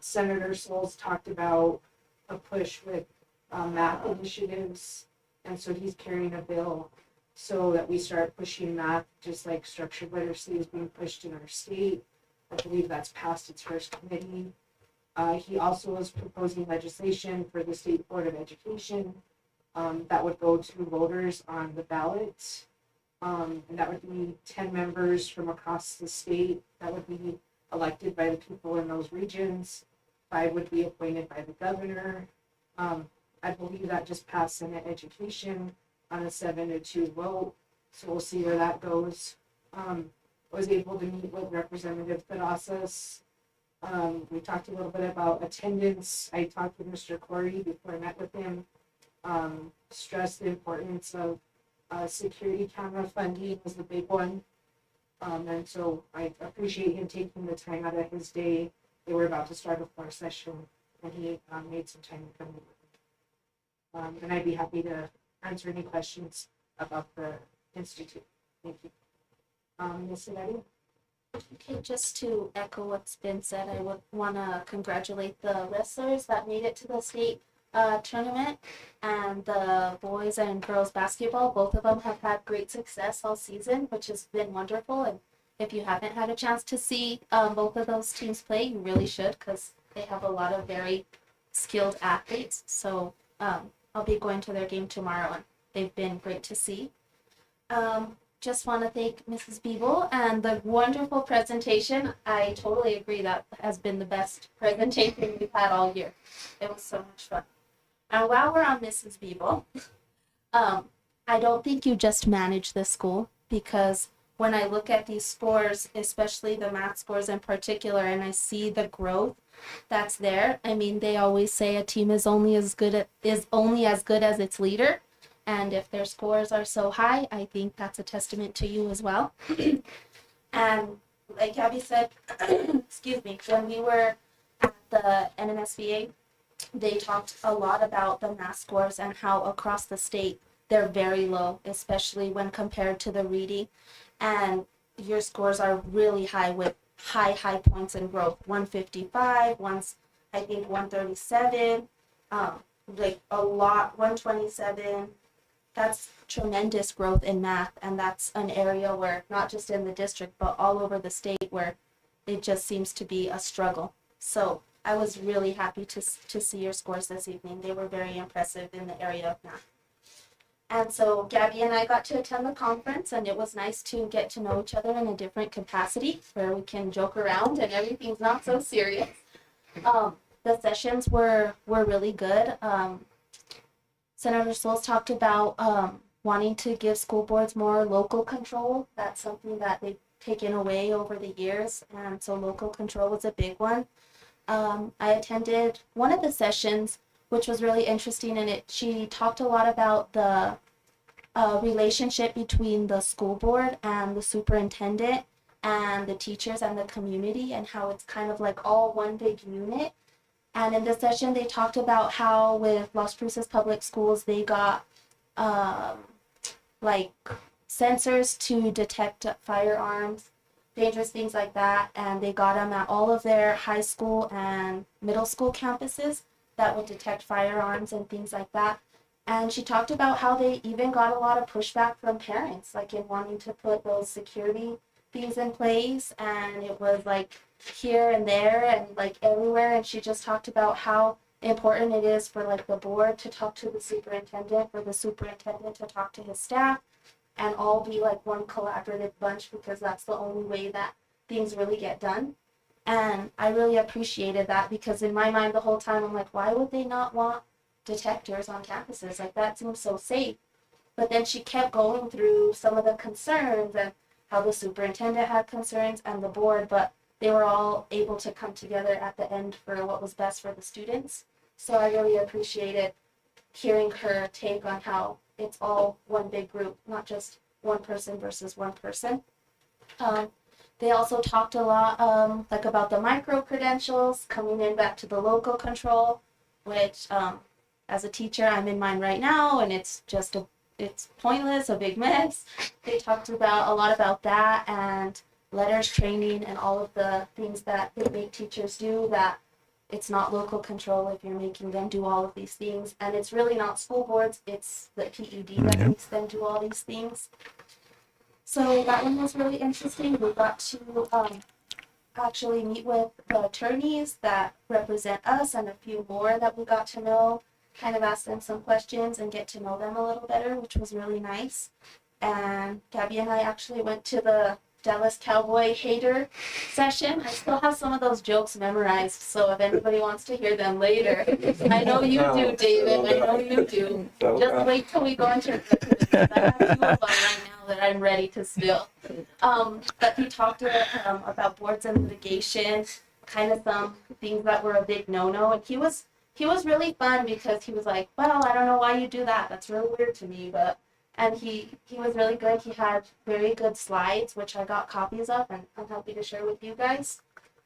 Senator Souls talked about a push with math initiatives, and so he's carrying a bill so that we start pushing math, just like structured literacy is being pushed in our state. I believe that's passed its first committee. He also is proposing legislation for the State Board of Education that would go to voters on the ballot. And that would be 10 members from across the state that would be elected by the people in those regions. 5 would be appointed by the governor. I believe that just passed Senate Education on a 7-2 vote. So we'll see where that goes. I was able to meet with Representative Terrazas We talked a little bit about attendance. I talked with Mr. Corey before I met with him. Stressed the importance of security camera funding was the big one. And so I appreciate him taking the time out of his day. They were about to start a floor session, and he made some time to come in. And I'd be happy to answer any questions about the Institute. Thank you. Ms. Sinati? Okay, just to echo what's been said, I would want to congratulate the wrestlers that made it to the state tournament, and the boys and girls basketball. Both of them have had great success all season, which has been wonderful. And if you haven't had a chance to see both of those teams play, you really should, because they have a lot of very skilled athletes. So I'll be going to their game tomorrow, and they've been great to see. Just want to thank Mrs. Beeble and the wonderful presentation. I totally agree that has been the best presentation we've had all year. It was so much fun. And while we're on Mrs. Beeble, I don't think you just manage this school, because when I look at these scores, especially the math scores in particular, and I see the growth that's there. I mean, they always say a team is only as good as its leader. And if their scores are so high, I think that's a testament to you as well. And like Abby said, excuse me, when we were at the NMSBA, they talked a lot about the math scores and how across the state they're very low, especially when compared to the reading. And your scores are really high with high points in growth. 155, once I think 137, like a lot, 127. That's tremendous growth in math, and that's an area where, not just in the district, but all over the state, where it just seems to be a struggle. So I was really happy to see your scores this evening. They were very impressive in the area of math. And so Gabby and I got to attend the conference, and it was nice to get to know each other in a different capacity, where we can joke around and everything's not so serious. The sessions were really good. Senator Souls talked about wanting to give school boards more local control. That's something that they've taken away over the years, and so local control was a big one. I attended one of the sessions, which was really interesting, and she talked a lot about the relationship between the school board and the superintendent and the teachers and the community, and how it's kind of like all one big unit. And in this session, they talked about how with Las Cruces Public Schools, they got like sensors to detect firearms, dangerous things like that. And they got them at all of their high school and middle school campuses that would detect firearms and things like that. And she talked about how they even got a lot of pushback from parents, like in wanting to put those security things in place. And it was like here and there and like everywhere. And she just talked about how important it is for like the board to talk to the superintendent, for the superintendent to talk to his staff, and all be like one collaborative bunch, because that's the only way that things really get done. And I really appreciated that, because in my mind the whole time I'm like, why would they not want detectors on campuses? Like, that seems so safe. But then she kept going through some of the concerns and how the superintendent had concerns and the board, but they were all able to come together at the end for what was best for the students. So I really appreciated hearing her take on how it's all one big group, not just one person versus one person. They also talked a lot like about the micro credentials, coming in back to the local control, which as a teacher, I'm in mine right now, and it's just it's pointless, a big mess. They talked about a lot about that, and letters training and all of the things that they make teachers do, that it's not local control if you're making them do all of these things. And it's really not school boards, it's the PED that makes them do all these things. So that one was really interesting. We got to actually meet with the attorneys that represent us, and a few more that we got to know, kind of ask them some questions and get to know them a little better, which was really nice. And Gabby and I actually went to the Dallas Cowboy hater session. I still have some of those jokes memorized, so if anybody wants to hear them later, I know you do, David. I know you do. Just wait till we go into executive. I have 2 of them right now that I'm ready to spill. But he talked about boards and litigation, kind of some things that were a big no-no. And he was really fun because he was like, well, I don't know why you do that. That's really weird to me, but and he was really good. He had very good slides, which I got copies of, and I'm happy to share with you guys.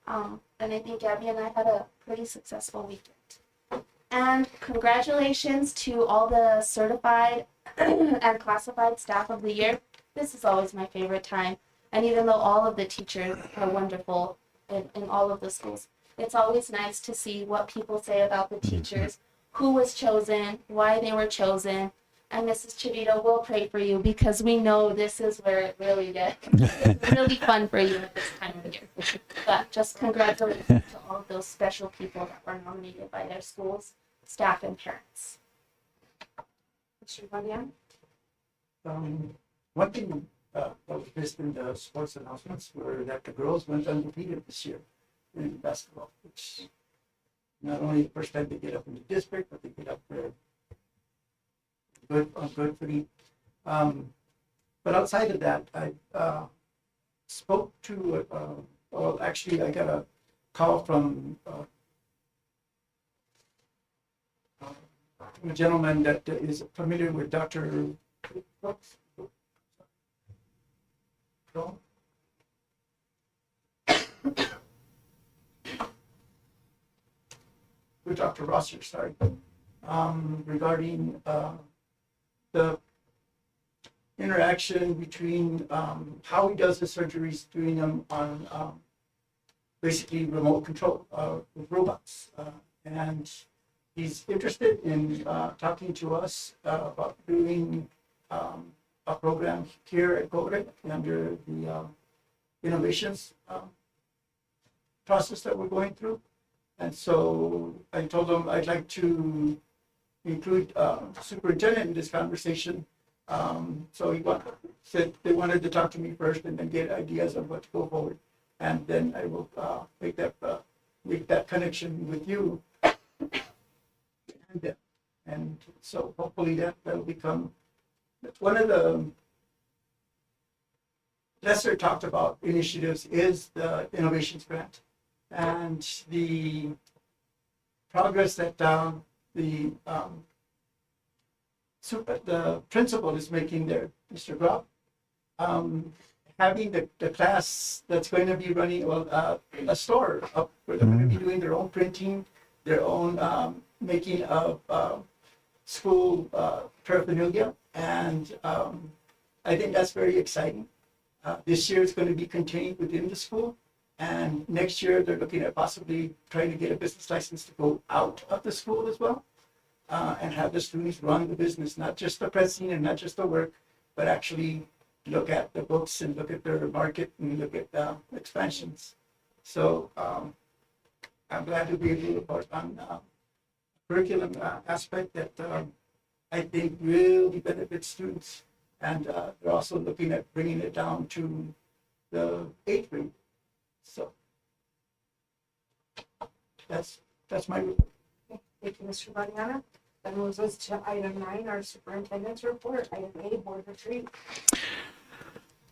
And I think Gabby and I had a pretty successful weekend. And congratulations to all the certified and classified staff of the year. This is always my favorite time. And even though all of the teachers are wonderful in all of the schools, it's always nice to see what people say about the teachers, who was chosen, why they were chosen. And Mrs. Chavito will pray for you because we know this is where it really gets really fun for you at this time of year. But just congratulations to all of those special people that were nominated by their schools, staff, and parents. Mr. Valian? One thing that was missed in the sports announcements were that the girls went undefeated this year in basketball, which not only the first time they get up in the district, but they get up there good footing. But outside of that, I spoke to, well, actually, I got a call from a gentleman that is familiar with Dr. With Dr. Rosser, sorry, regarding the interaction between how he does the surgeries, doing them on basically remote control with robots. And he's interested in talking to us about doing a program here at Cobre under the innovations process that we're going through. And so I told him I'd like to include superintendent in this conversation. So he said they wanted to talk to me first and then get ideas of what to go forward. And then I will make that connection with you. And so hopefully that'll become one of the lesser talked about initiatives is the innovations grant and the progress that the principal is making there, Mr. Grob, having the class that's going to be running a store up where they're going to be doing their own printing, their own making of school paraphernalia, and I think that's very exciting. This year it's going to be contained within the school, and next year they're looking at possibly trying to get a business license to go out of the school as well, and have the students run the business, not just the pressing and not just the work, but actually look at the books and look at their market and look at expansions. So I'm glad to be able to report on curriculum aspect that I think really benefits students. And they're also looking at bringing it down to the 8th grade. So that's my report. Thank you, Mr. Valiana. That moves us to item 9, our superintendent's report. Item A, board retreat.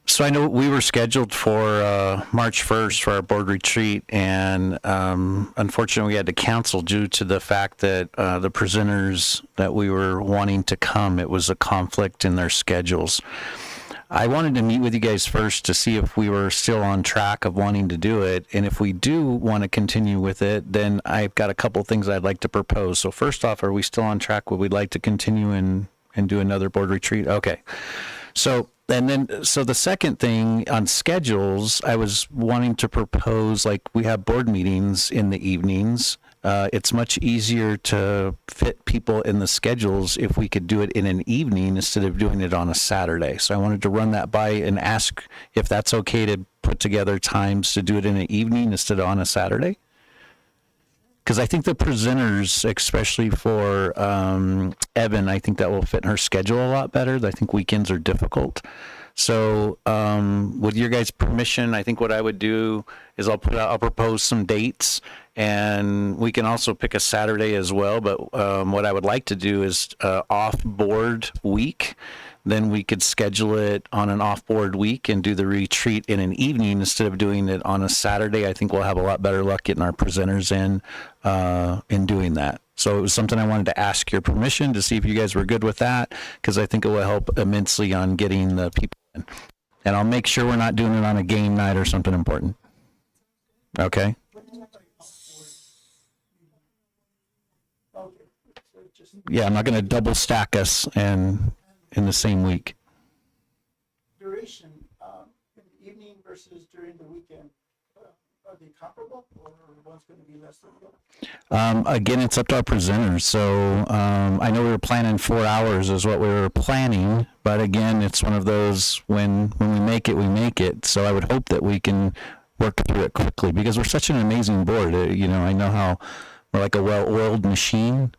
So I know we were scheduled for March 1st for our board retreat, and unfortunately we had to cancel due to the fact that the presenters that we were wanting to come, it was a conflict in their schedules. I wanted to meet with you guys first to see if we were still on track of wanting to do it, and if we do want to continue with it, then I've got a couple things I'd like to propose. So first off, are we still on track? Would we like to continue and do another board retreat? Okay. So the second thing on schedules, I was wanting to propose, like, we have board meetings in the evenings. It's much easier to fit people in the schedules if we could do it in an evening instead of doing it on a Saturday. So I wanted to run that by and ask if that's okay to put together times to do it in an evening instead of on a Saturday. Because I think the presenters, especially for Evan, I think that will fit in her schedule a lot better. I think weekends are difficult. So with your guys' permission, I think what I would do is I'll propose some dates, And we can also pick a Saturday as well. But what I would like to do is off-board week. Then we could schedule it on an off-board week and do the retreat in an evening instead of doing it on a Saturday. I think we'll have a lot better luck getting our presenters in doing that. So it was something I wanted to ask your permission to see if you guys were good with that, because I think it will help immensely on getting the people in. And I'll make sure we're not doing it on a game night or something important. Okay? Yeah, I'm not going to double stack us and in the same week. Duration, in the evening versus during the weekend, are they comparable, or one's going to be less than the other? Again, it's up to our presenters. So I know we were planning 4 hours is what we were planning, but again, it's one of those when we make it, we make it. So I would hope that we can work through it quickly because we're such an amazing board. I know how we're like a well-oiled machine.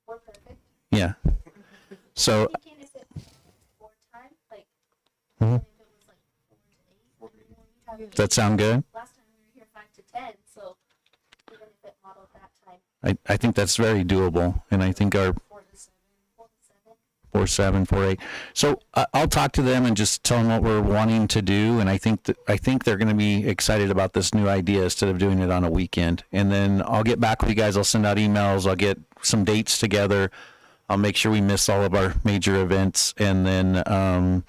We're perfect. Yeah. So. Weekend, is it board time? Like, Mhm. if it was like 4 to 8? Does that sound good? Last time we were here 5 to 10, so even if it modeled that time. I think that's very doable, and I think our 4 to 7, 4 to 7. 4-7, 4-8. So I'll talk to them and just tell them what we're wanting to do, and I think they're going to be excited about this new idea instead of doing it on a weekend. And then I'll get back with you guys. I'll send out emails. I'll get some dates together. I'll make sure we miss all of our major events, and then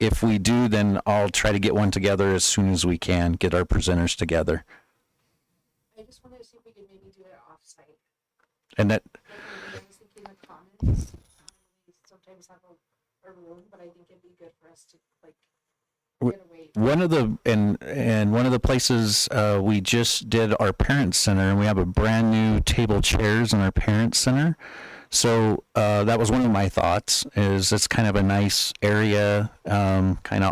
if we do, then I'll try to get one together as soon as we can. Get our presenters together. I just wanted to see if we could maybe do it off-site. And that. I was thinking the commons. We sometimes have a room, but I think it'd be good for us to get away. One of the and one of the places we just did our parent center, and we have a brand new table chairs in our parent center. So that was one of my thoughts. Is it's kind of a nice area, kind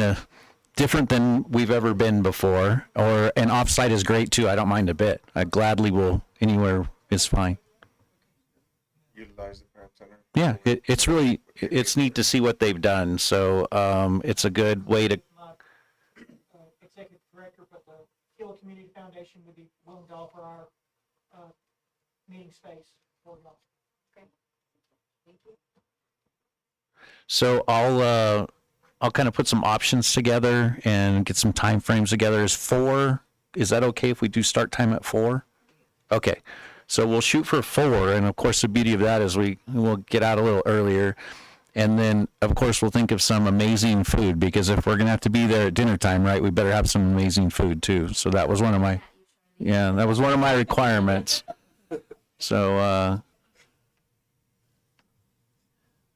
of different than we've ever been before. And offsite is great too. I don't mind a bit. I gladly will. Anywhere is fine. Utilize the parent center. Yeah, it's neat to see what they've done. So it's a good way to. Executive director, but the Gila Community Foundation would be willing to offer our meeting space for y'all. So I'll kind of put some options together and get some time frames together. Is that okay if we do start time at 4? Okay. So we'll shoot for 4, and of course the beauty of that is we'll get out a little earlier, and then of course we'll think of some amazing food, because if we're gonna have to be there at dinner time, right, we better have some amazing food too. So that was one of my requirements. So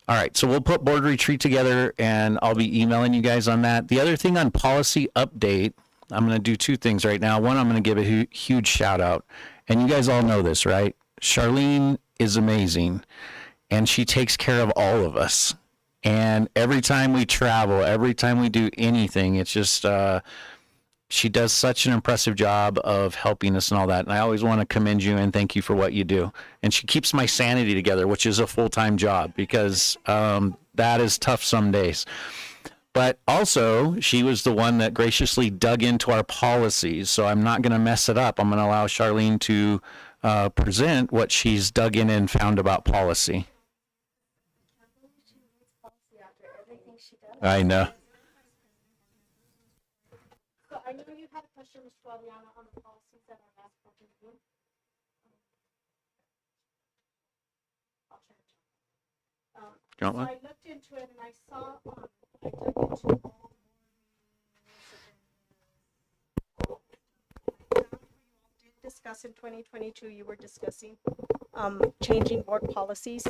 all right, so we'll put board retreat together, and I'll be emailing you guys on that. The other thing on policy update, I'm going to do 2 things right now. One, I'm going to give a huge shout out. And you guys all know this, right? Charlene is amazing, and she takes care of all of us. And every time we travel, every time we do anything, it's just she does such an impressive job of helping us and all that. And I always want to commend you and thank you for what you do. And she keeps my sanity together, which is a full-time job, because that is tough some days. But also, she was the one that graciously dug into our policies. So I'm not going to mess it up. I'm going to allow Charlene to present what she's dug in and found about policy. I know. So I know you had a question, Ms. Flaviana, on the policies that are last budget review. I'll check it. You want So one? I looked into it and I saw, I dug into all the did discuss in 2022, you were discussing changing board policies.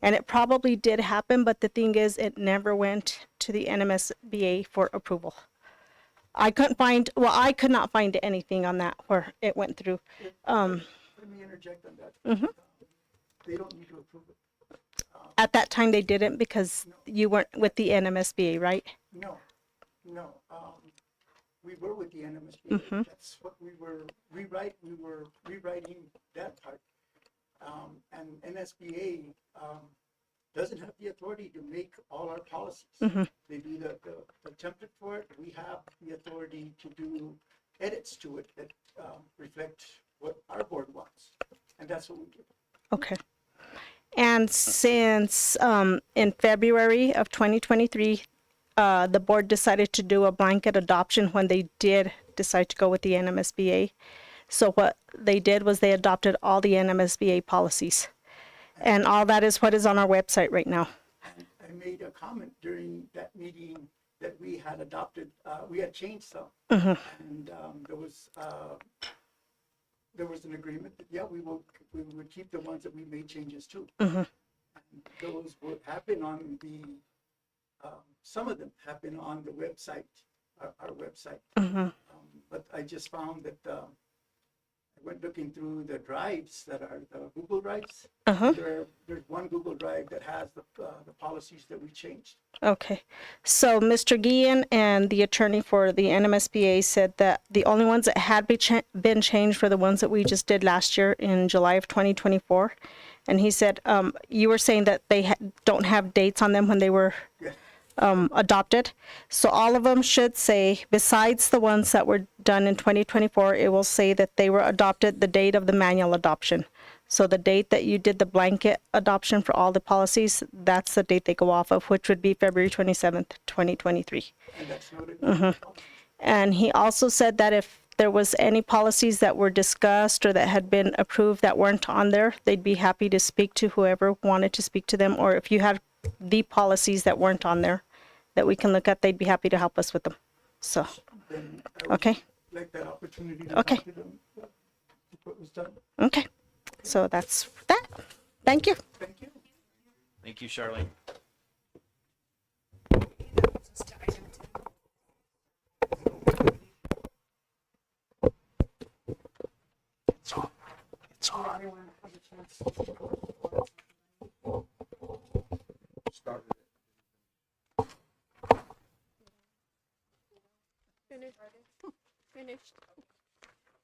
And it probably did happen, but the thing is, it never went to the NMSBA for approval. I could not find anything on that where it went through. Let me interject on that. Mhm. They don't need to approve it. At that time, they didn't because you weren't with the NMSBA, right? No. We were with the NMSBA. Mhm. That's what we were rewriting that part. And NSBA doesn't have the authority to make all our policies. Mhm. They do the template for it. We have the authority to do edits to it that reflect what our board wants. And that's what we do. Okay. And since in February of 2023, the board decided to do a blanket adoption when they did decide to go with the NMSBA. So what they did was they adopted all the NMSBA policies. And all that is what is on our website right now. I made a comment during that meeting that we had adopted, we had changed some. Mhm. And there was an agreement that, yeah, we would keep the ones that we made changes to. Mhm. And those would have been on the, some of them have been on the website, our website. Mhm. But I just found that I went looking through the drives that are the Google Drives. Uh-huh. There's one Google Drive that has the policies that we changed. Okay. So Mr. Guillen and the attorney for the NMSBA said that the only ones that had been changed were the ones that we just did last year in July of 2024. And he said, you were saying that they don't have dates on them when they were Yes. adopted. So all of them should say, besides the ones that were done in 2024, it will say that they were adopted the date of the manual adoption. So the date that you did the blanket adoption for all the policies, that's the date they go off of, which would be February 27th, 2023. And that's noted. And he also said that if there was any policies that were discussed or that had been approved that weren't on there, they'd be happy to speak to whoever wanted to speak to them. Or if you had the policies that weren't on there that we can look at, they'd be happy to help us with them. So, Then I would okay, like that opportunity to Okay. talk to them, what was done. okay. So that's that. Thank you. Thank you. Thank you, Charlene. It's on. It's on. Everyone has a chance. Started it. Finished. Finished.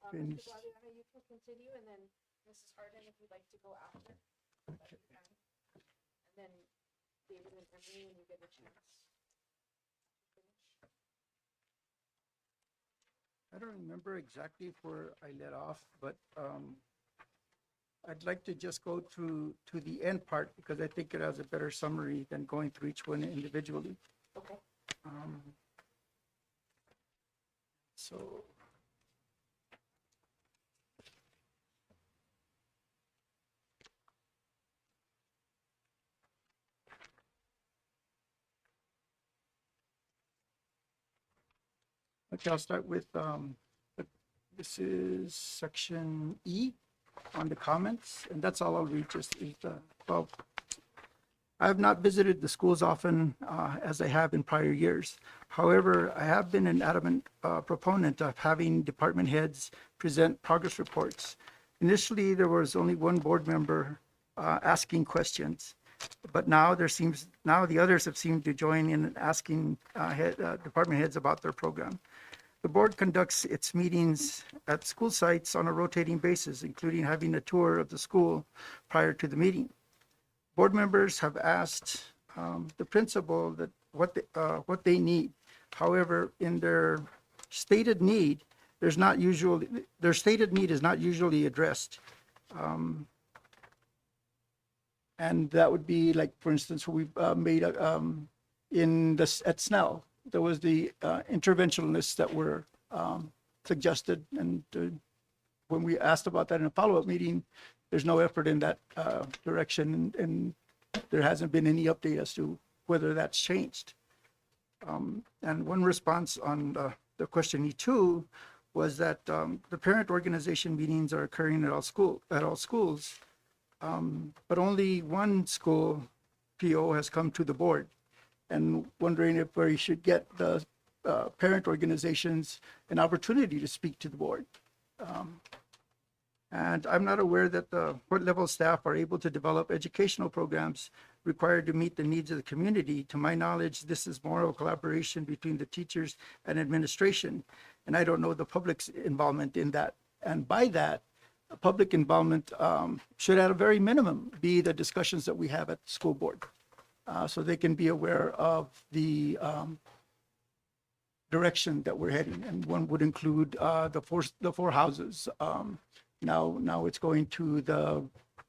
Mr. Guadiana, you can continue, and then Mrs. Harden, if you'd like to go after. that you can. And then David and Emily, when you get a chance. to finish. I don't remember exactly where I let off, but I'd like to just go through to the end part because I think it has a better summary than going through each one individually. Okay. So. Okay, I'll start with, this is section E on the comments, and that's all I'll read, just is the, well, I have not visited the schools often as I have in prior years. However, I have been an adamant proponent of having department heads present progress reports. Initially, there was only one board member asking questions, but now the others have seemed to join in asking department heads about their program. The board conducts its meetings at school sites on a rotating basis, including having a tour of the school prior to the meeting. Board members have asked the principal that what they need. However, in their stated need, their stated need is not usually addressed. And that would be like, for instance, we made at Snell, there was the interventionists that were suggested, and when we asked about that in a follow-up meeting, there's no effort in that direction, and there hasn't been any update as to whether that's changed. And one response on the question E2 was that the parent organization meetings are occurring at all schools, but only one school PO has come to the board, and wondering if we should get the parent organizations an opportunity to speak to the board. And I'm not aware that what level staff are able to develop educational programs required to meet the needs of the community. To my knowledge, this is more of a collaboration between the teachers and administration, and I don't know the public's involvement in that. And by that, public involvement should at a very minimum be the discussions that we have at the school board, so they can be aware of the direction that we're heading, and one would include the four houses. Now it's going to the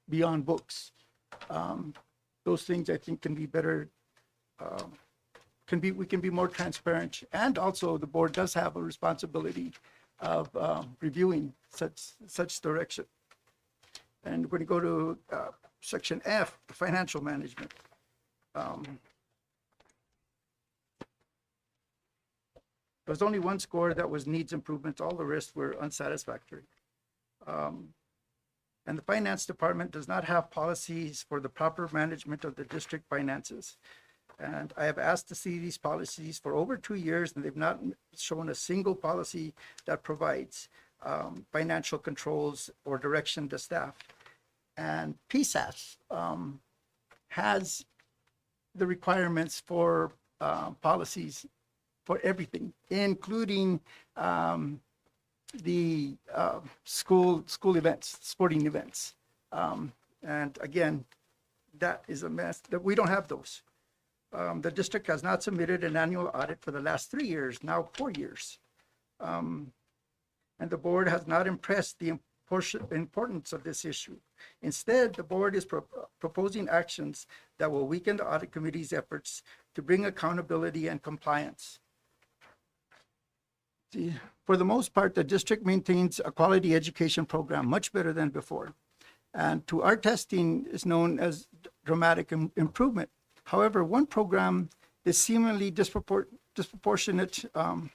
Beyond Books. Those things I think can be better. We can be more transparent, and also the board does have a responsibility of reviewing such direction. And we're going to go to section F, financial management. There was only one score that was needs improvements. All the rest were unsatisfactory. And the finance department does not have policies for the proper management of the district finances. And I have asked to see these policies for over 2 years, and they've not shown a single policy that provides financial controls or direction to staff. And PSAS has the requirements for policies for everything, including the school events, sporting events. And again, that is a mess. That we don't have those. The district has not submitted an annual audit for the last 3 years, now 4 years. And the board has not impressed the importance of this issue. Instead, the board is proposing actions that will weaken the audit committee's efforts to bring accountability and compliance. For the most part, the district maintains a quality education program much better than before. And to our testing is known as dramatic improvement. However, one program is seemingly disproportionate,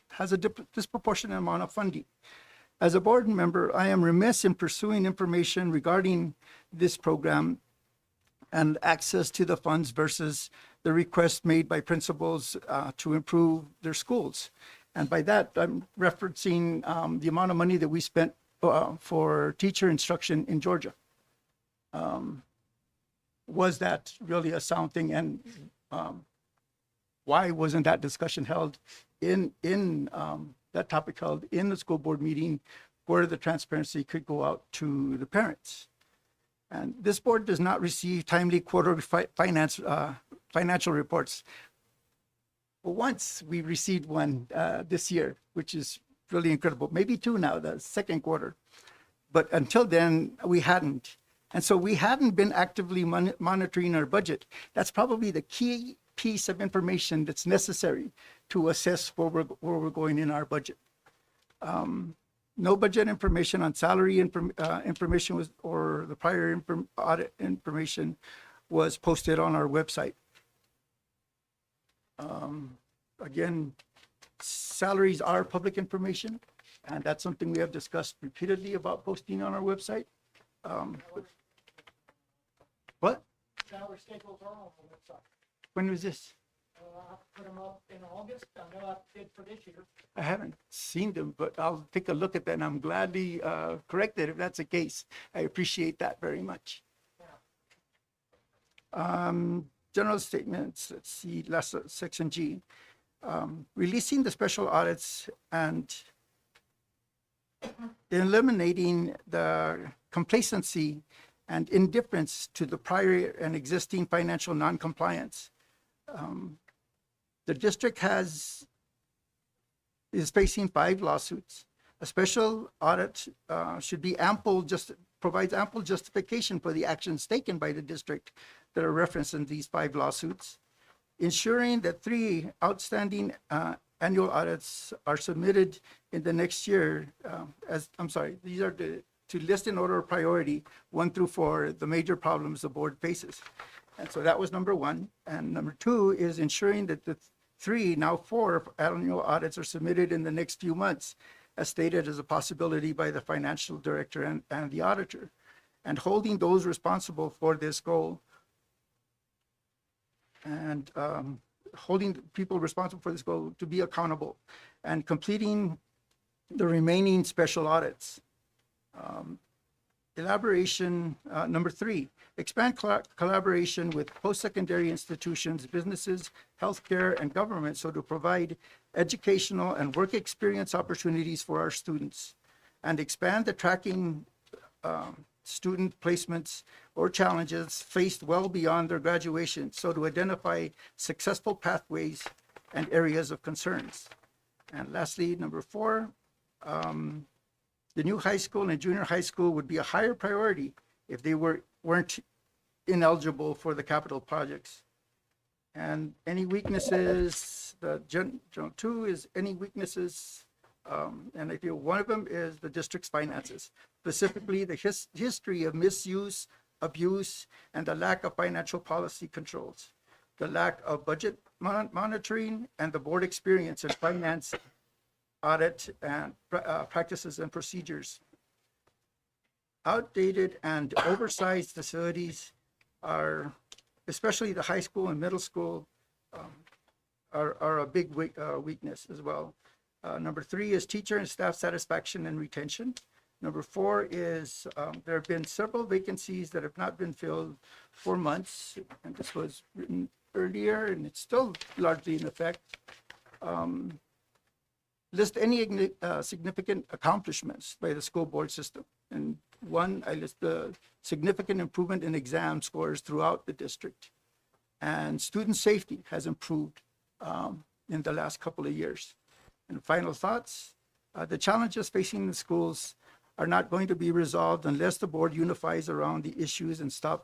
has a disproportionate amount of funding. As a board member, I am remiss in pursuing information regarding this program and access to the funds versus the requests made by principals to improve their schools. And by that, I'm referencing the amount of money that we spent for teacher instruction in Georgia. Was that really a sound thing? And why wasn't that discussion held in that topic held in the school board meeting where the transparency could go out to the parents? And this board does not receive timely quarterly financial reports. Well, once we received one this year, which is really incredible. Maybe two now, the second quarter. But until then, we hadn't. And so we hadn't been actively monitoring our budget. That's probably the key piece of information that's necessary to assess where we're going in our budget. No budget information on salary information was, or the prior audit information was posted on our website. Again, salaries are public information, and that's something we have discussed repeatedly about posting on our website. What? Salary schedules are on the website. When was this? I put them up in August. I know I did for this year. I haven't seen them, but I'll take a look at that, and I'm gladly corrected if that's the case. I appreciate that very much. General statements, let's see, last section G. Releasing the special audits and eliminating the complacency and indifference to the prior and existing financial non-compliance. The district is facing 5 lawsuits. A special audit should be provides ample justification for the actions taken by the district that are referenced in these 5 lawsuits. Ensuring that 3 outstanding annual audits are submitted in the next year. These are to list in order of priority 1 through 4 the major problems the board faces. And so that was number 1. And number 2 is ensuring that the 3, now 4 annual audits are submitted in the next few months, as stated as a possibility by the financial director and the auditor, and holding those responsible for this goal and holding people responsible for this goal to be accountable, and completing the remaining special audits. Elaboration, number 3, expand collaboration with post-secondary institutions, businesses, healthcare, and government so to provide educational and work experience opportunities for our students, and expand the tracking student placements or challenges faced well beyond their graduation so to identify successful pathways and areas of concerns. And lastly, number 4, the new high school and junior high school would be a higher priority if they weren't ineligible for the capital projects. And any weaknesses, the general 2 is any weaknesses, and I feel one of them is the district's finances, specifically the history of misuse, abuse, and the lack of financial policy controls, the lack of budget monitoring, and the board experience in finance audit and practices and procedures. Outdated and oversized facilities are, especially the high school and middle school, are a big weakness as well. Number 3 is teacher and staff satisfaction and retention. Number 4 is there have been several vacancies that have not been filled for months, and this was written earlier, and it's still largely in effect. List any significant accomplishments by the school board system. And 1, I list the significant improvement in exam scores throughout the district. And student safety has improved in the last couple of years. And final thoughts, the challenges facing the schools are not going to be resolved unless the board unifies around the issues and stops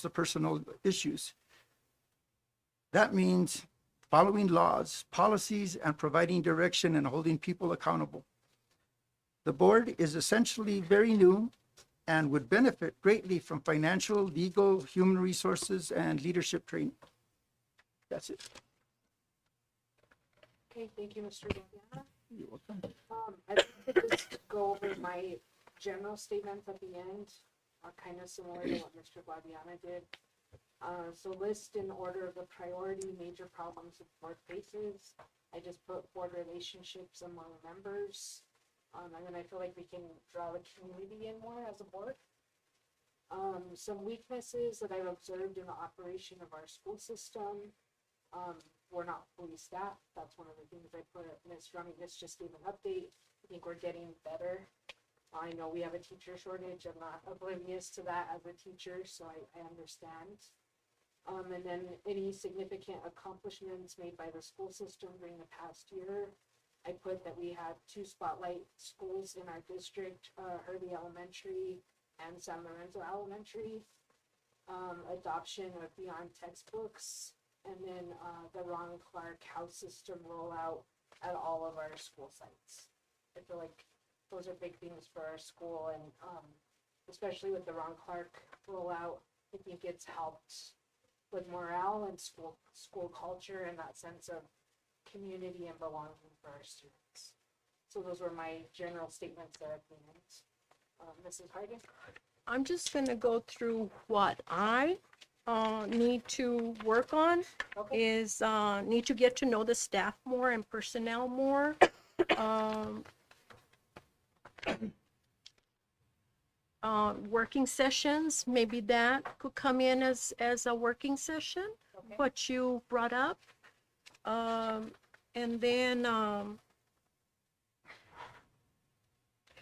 the personal issues. That means following laws, policies, and providing direction and holding people accountable. The board is essentially very new and would benefit greatly from financial, legal, human resources, and leadership training. That's it. Okay, thank you, Mr. Gagliano. You're welcome. I'd like to just go over my general statements at the end, kind of similar to what Mr. Guadiana did. So list in order of the priority major problems the board faces. I just put board relationships among members. And then I feel like we can draw the community in more as a board. Some weaknesses that I've observed in the operation of our school system. We're not fully staffed. That's one of the things I put. Ms. Ramirez just gave an update. I think we're getting better. I know we have a teacher shortage. I'm not oblivious to that as a teacher, so I understand. And then any significant accomplishments made by the school system during the past year. I put that we had 2 spotlight schools in our district, Hurley Elementary and San Lorenzo Elementary. Adoption of beyond textbooks, and then the Ron Clark house system rollout at all of our school sites. I feel like those are big things for our school, and especially with the Ron Clark rollout, I think it's helped with morale and school culture and that sense of community and belonging for our students. So those were my general statements there at the end. Mrs. Harden? I'm just going to go through what I need to work on. Okay. Is need to get to know the staff more and personnel more. Working sessions, maybe that could come in as a working session, Okay. what you brought up. And then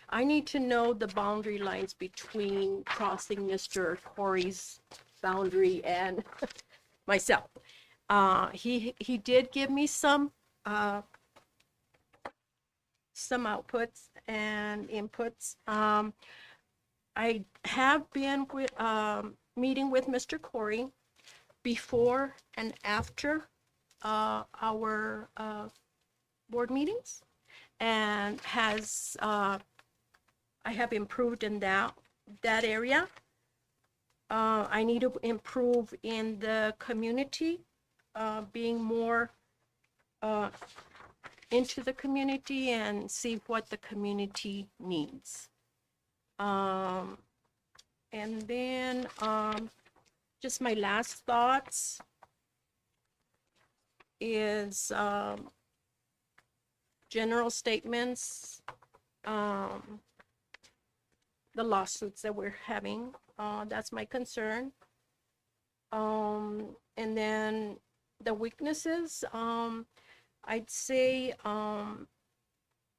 I need to know the boundary lines between crossing Mr. Corey's boundary and myself. He did give me some outputs and inputs. I have been meeting with Mr. Corey before and after our board meetings, and I have improved in that area. I need to improve in the community, being more into the community and see what the community needs. And then just my last thoughts is general statements, the lawsuits that we're having, that's my concern. And then the weaknesses, I'd say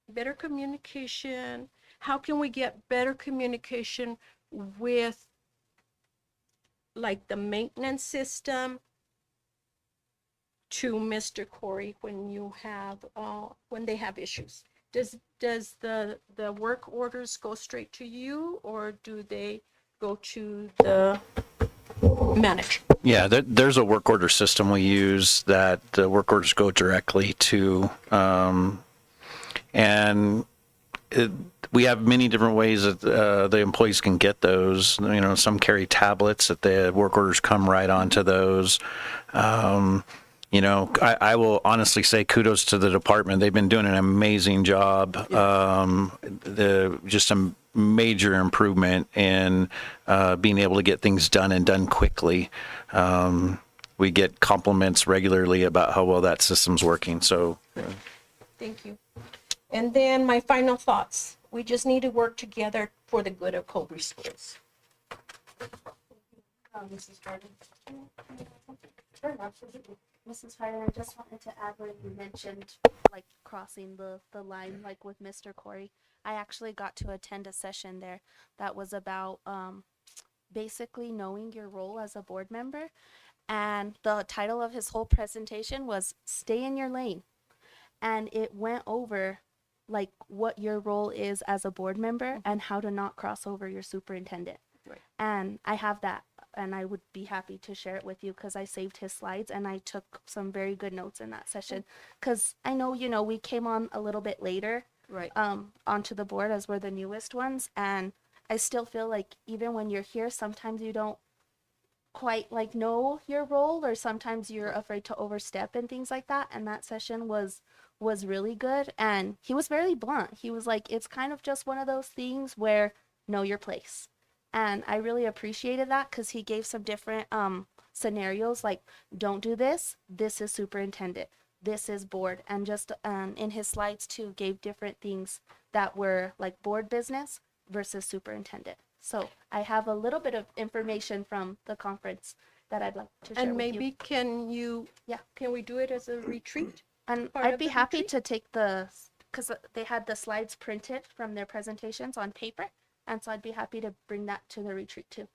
better communication. How can we get better communication with like the maintenance system to Mr. Corey when you have, when they have issues? Does the work orders go straight to you, or do they go to the manager? Yeah, there's a work order system we use that the work orders go directly to, and we have many different ways that the employees can get those. You know, some carry tablets that the work orders come right onto those. You know, I will honestly say kudos to the department. They've been doing an amazing job. Just a major improvement in being able to get things done and done quickly. We get compliments regularly about how well that system's working. So, Thank you. And then my final thoughts. We just need to work together for the good of Cobre schools. Mrs. Harden. Sure, absolutely. Mrs. Harden, I just wanted to add when you mentioned like crossing the line, like with Mr. Corey. I actually got to attend a session there that was about basically knowing your role as a board member. And the title of his whole presentation was Stay in Your Lane. And it went over like what your role is as a board member and how to not cross over your superintendent. Right. And I have that, and I would be happy to share it with you because I saved his slides and I took some very good notes in that session. Because I know, you know, we came on a little bit later Right. onto the board as we're the newest ones. And I still feel like even when you're here, sometimes you don't quite like know your role, or sometimes you're afraid to overstep and things like that. And that session was really good, and he was very blunt. He was like, it's kind of just one of those things where know your place. And I really appreciated that because he gave some different scenarios, like don't do this, this is superintendent, this is board, and just in his slides too gave different things that were like board business versus superintendent. So I have a little bit of information from the conference that I'd like to share And with maybe you. can we do it as a retreat? And part I'd of be the happy retreat? to take because they had the slides printed from their presentations on paper. And so I'd be happy to bring that to the retreat too.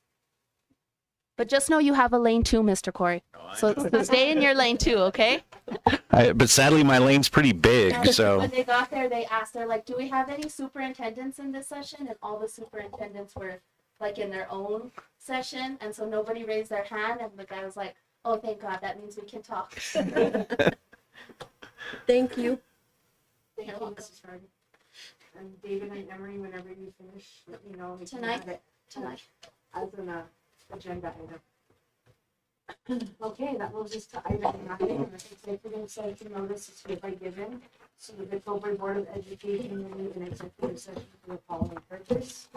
But just know you have a lane too, Mr. Corey. So stay in your lane too, okay? but sadly, my lane's pretty big, so. When they got there, they asked, they're like, do we have any superintendents in this session? And all the superintendents were like in their own session. And so nobody raised their hand. And the guy was like, oh, thank God, that means we can talk. Thank you. Thank you, Mrs. Harden. And David and Emery, whenever you finish, let me know. We can Tonight? add it Tonight. As an agenda item. Okay, that moves us to item 9. And I think safe for them to notice is hereby given. So the Cobre Board of Education will meet an executive session for the following purpose.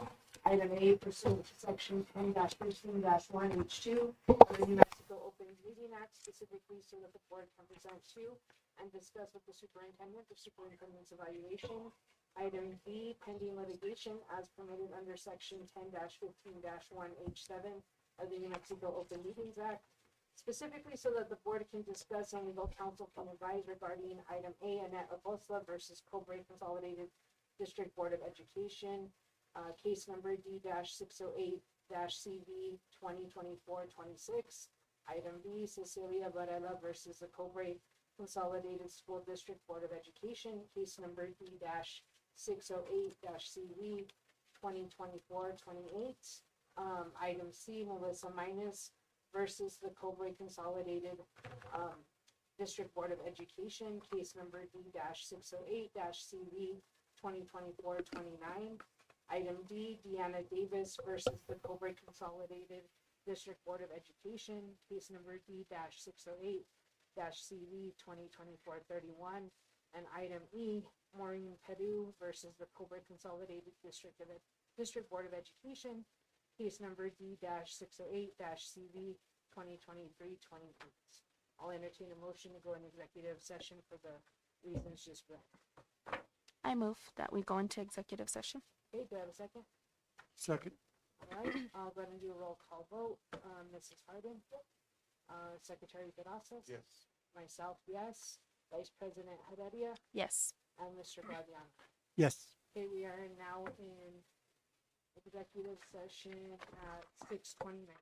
Item A, pursuant to section 10-15-1H2 of the New Mexico Open Meeting Act, specifically so that the board can present to and discuss with the superintendent the superintendent's evaluation. Item B, pending litigation as permitted under section 10-15-1H7 of the New Mexico Open Meetings Act, specifically so that the board can discuss and legal counsel can advise regarding item A, Annette Acosta versus Cobre Consolidated District Board of Education, case number D-608-CV 2024-26. Item B, Cecilia Varela versus the Cobre Consolidated School District Board of Education, case number D-608-CV 2024-28. Item C, Melissa Minus versus the Cobre Consolidated District Board of Education, case number D-608-CV 2024-29. Item D, Deanna Davis versus the Cobre Consolidated District Board of Education, case number D-608-CV 2024-31. And item E, Maureen Pedu versus the Cobre Consolidated District Board of Education, case number D-608-CV 2023-28. I'll entertain a motion to go in executive session for the reasons just read. I move that we go into executive session. Okay, do I have a second? Second. All right, I'll go ahead and do a roll call vote. Mrs. Harden? Secretary Pedazos? Yes. Myself, yes. Vice President Heredia? Yes. And Mr. Guadiana? Yes. Okay, we are now in executive session at 6:29.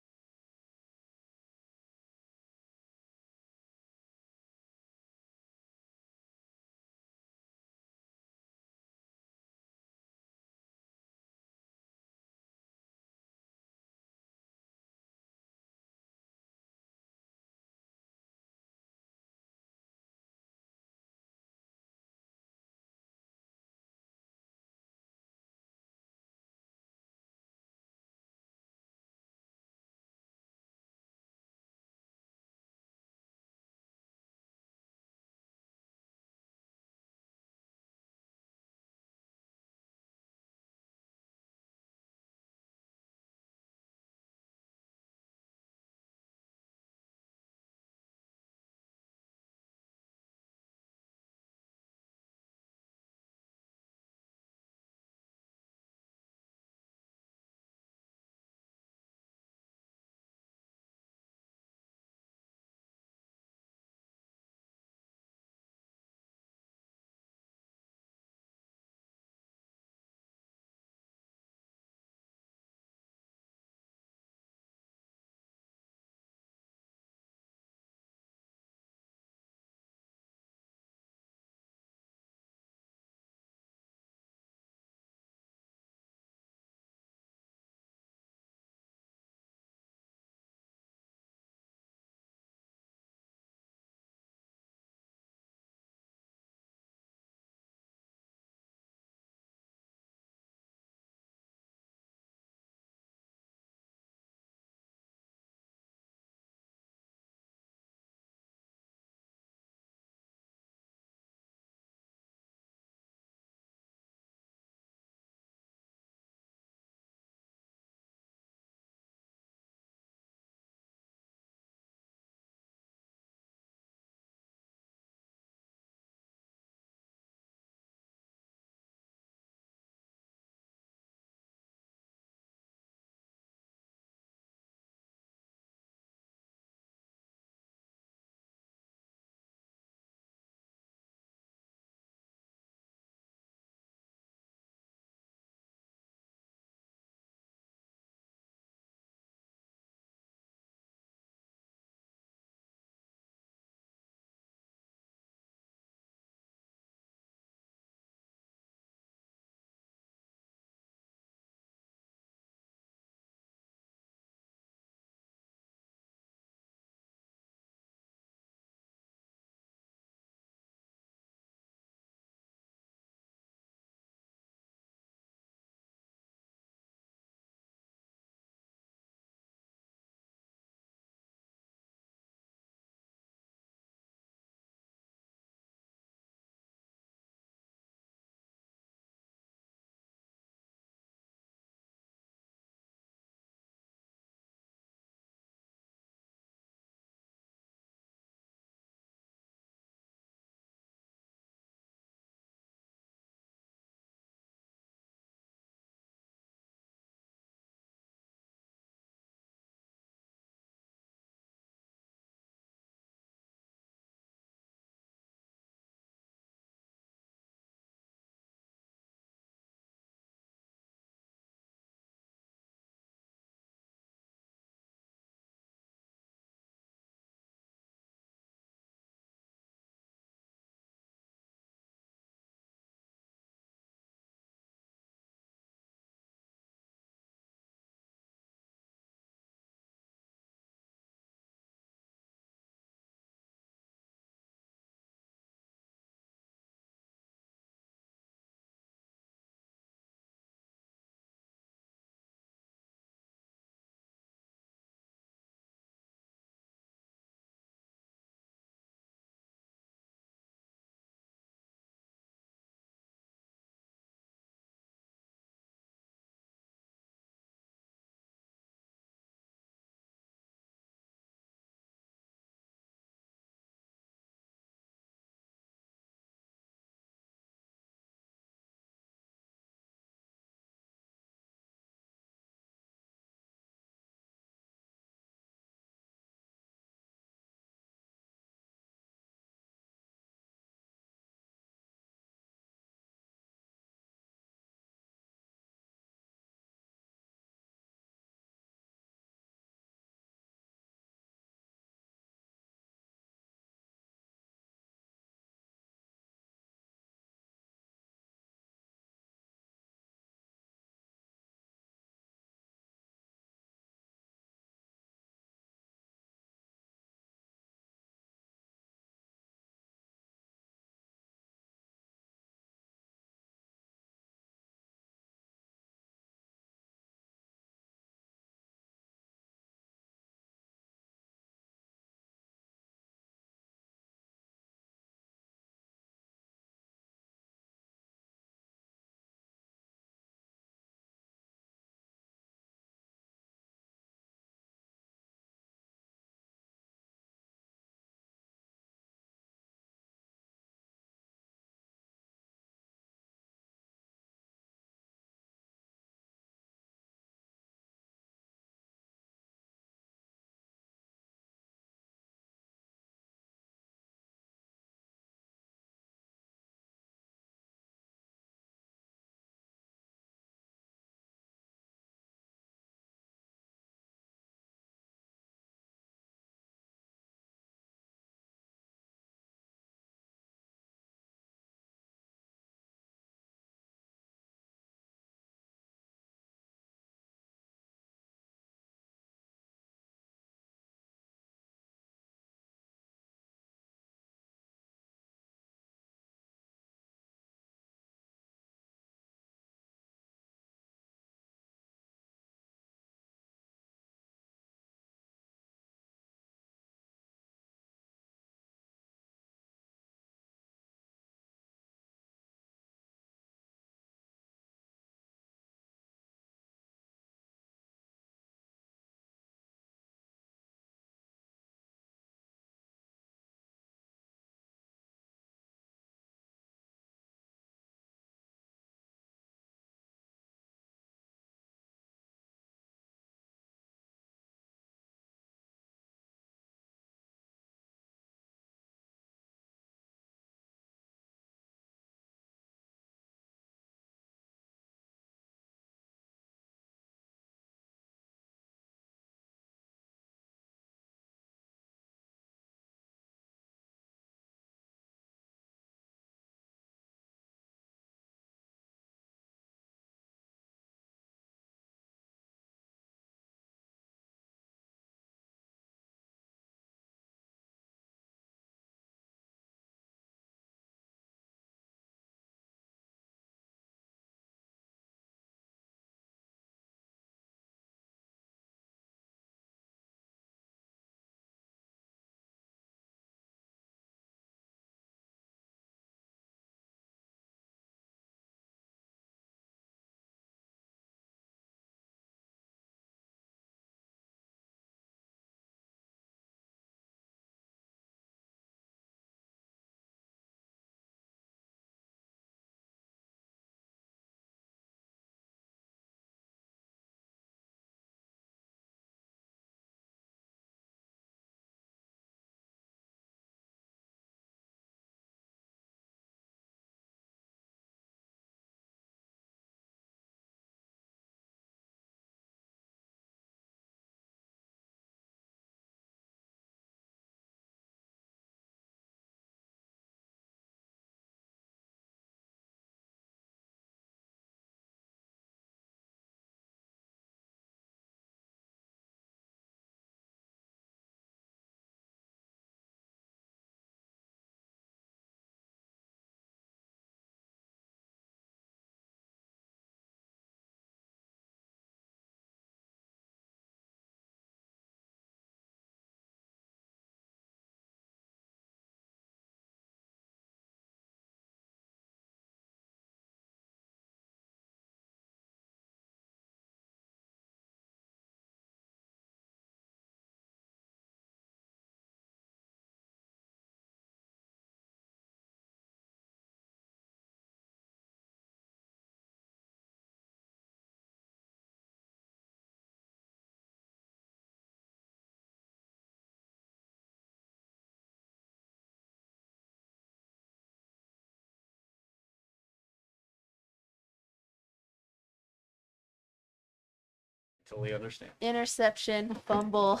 totally understand. interception, fumble.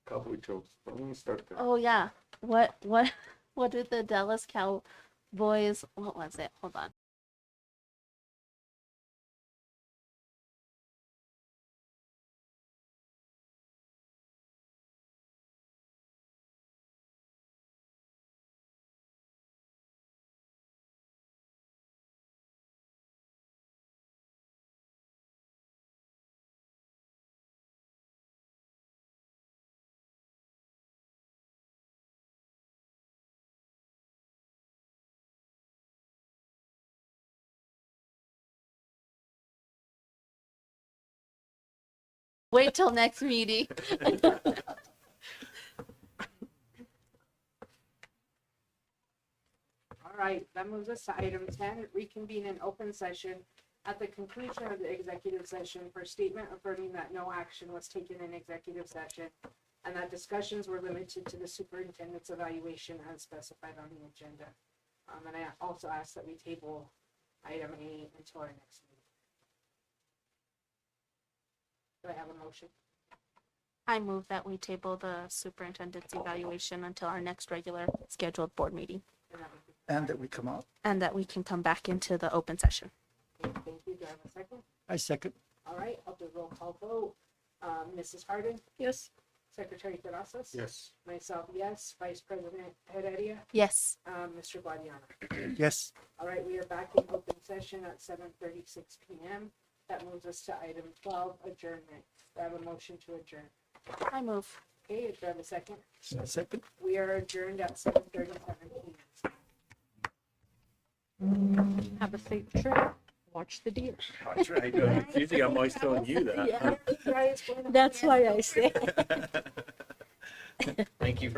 Cowboy jokes. Let me start there. Oh yeah. What did the Dallas Cowboys, what was it? Hold on. Wait till next meeting. All right, that moves us to item 10, reconvene in open session at the conclusion of the executive session for statement affirming that no action was taken in executive session and that discussions were limited to the superintendent's evaluation as specified on the agenda. And I also ask that we table item 8 until our next meeting. Do I have a motion? I move that we table the superintendent's evaluation until our next regular scheduled board meeting And that we come out. and that we can come back into the open session. Okay, thank you. Do I have a second? I second. All right, I'll do a roll call vote. Mrs. Harden? Yes. Secretary Terrazas? Yes. Myself, yes. Vice President Heredia? Yes. Mr. Guadiana? Yes. All right, we are back in open session at 7:36 p.m. That moves us to item 12, adjournment. Do I have a motion to adjourn? I move. Okay, do I have a second? Second. We are adjourned at 7:37 p.m. Have a safe trip. Watch the deer. That's right. Usually I'm always telling you that. That's why I say. Thank you for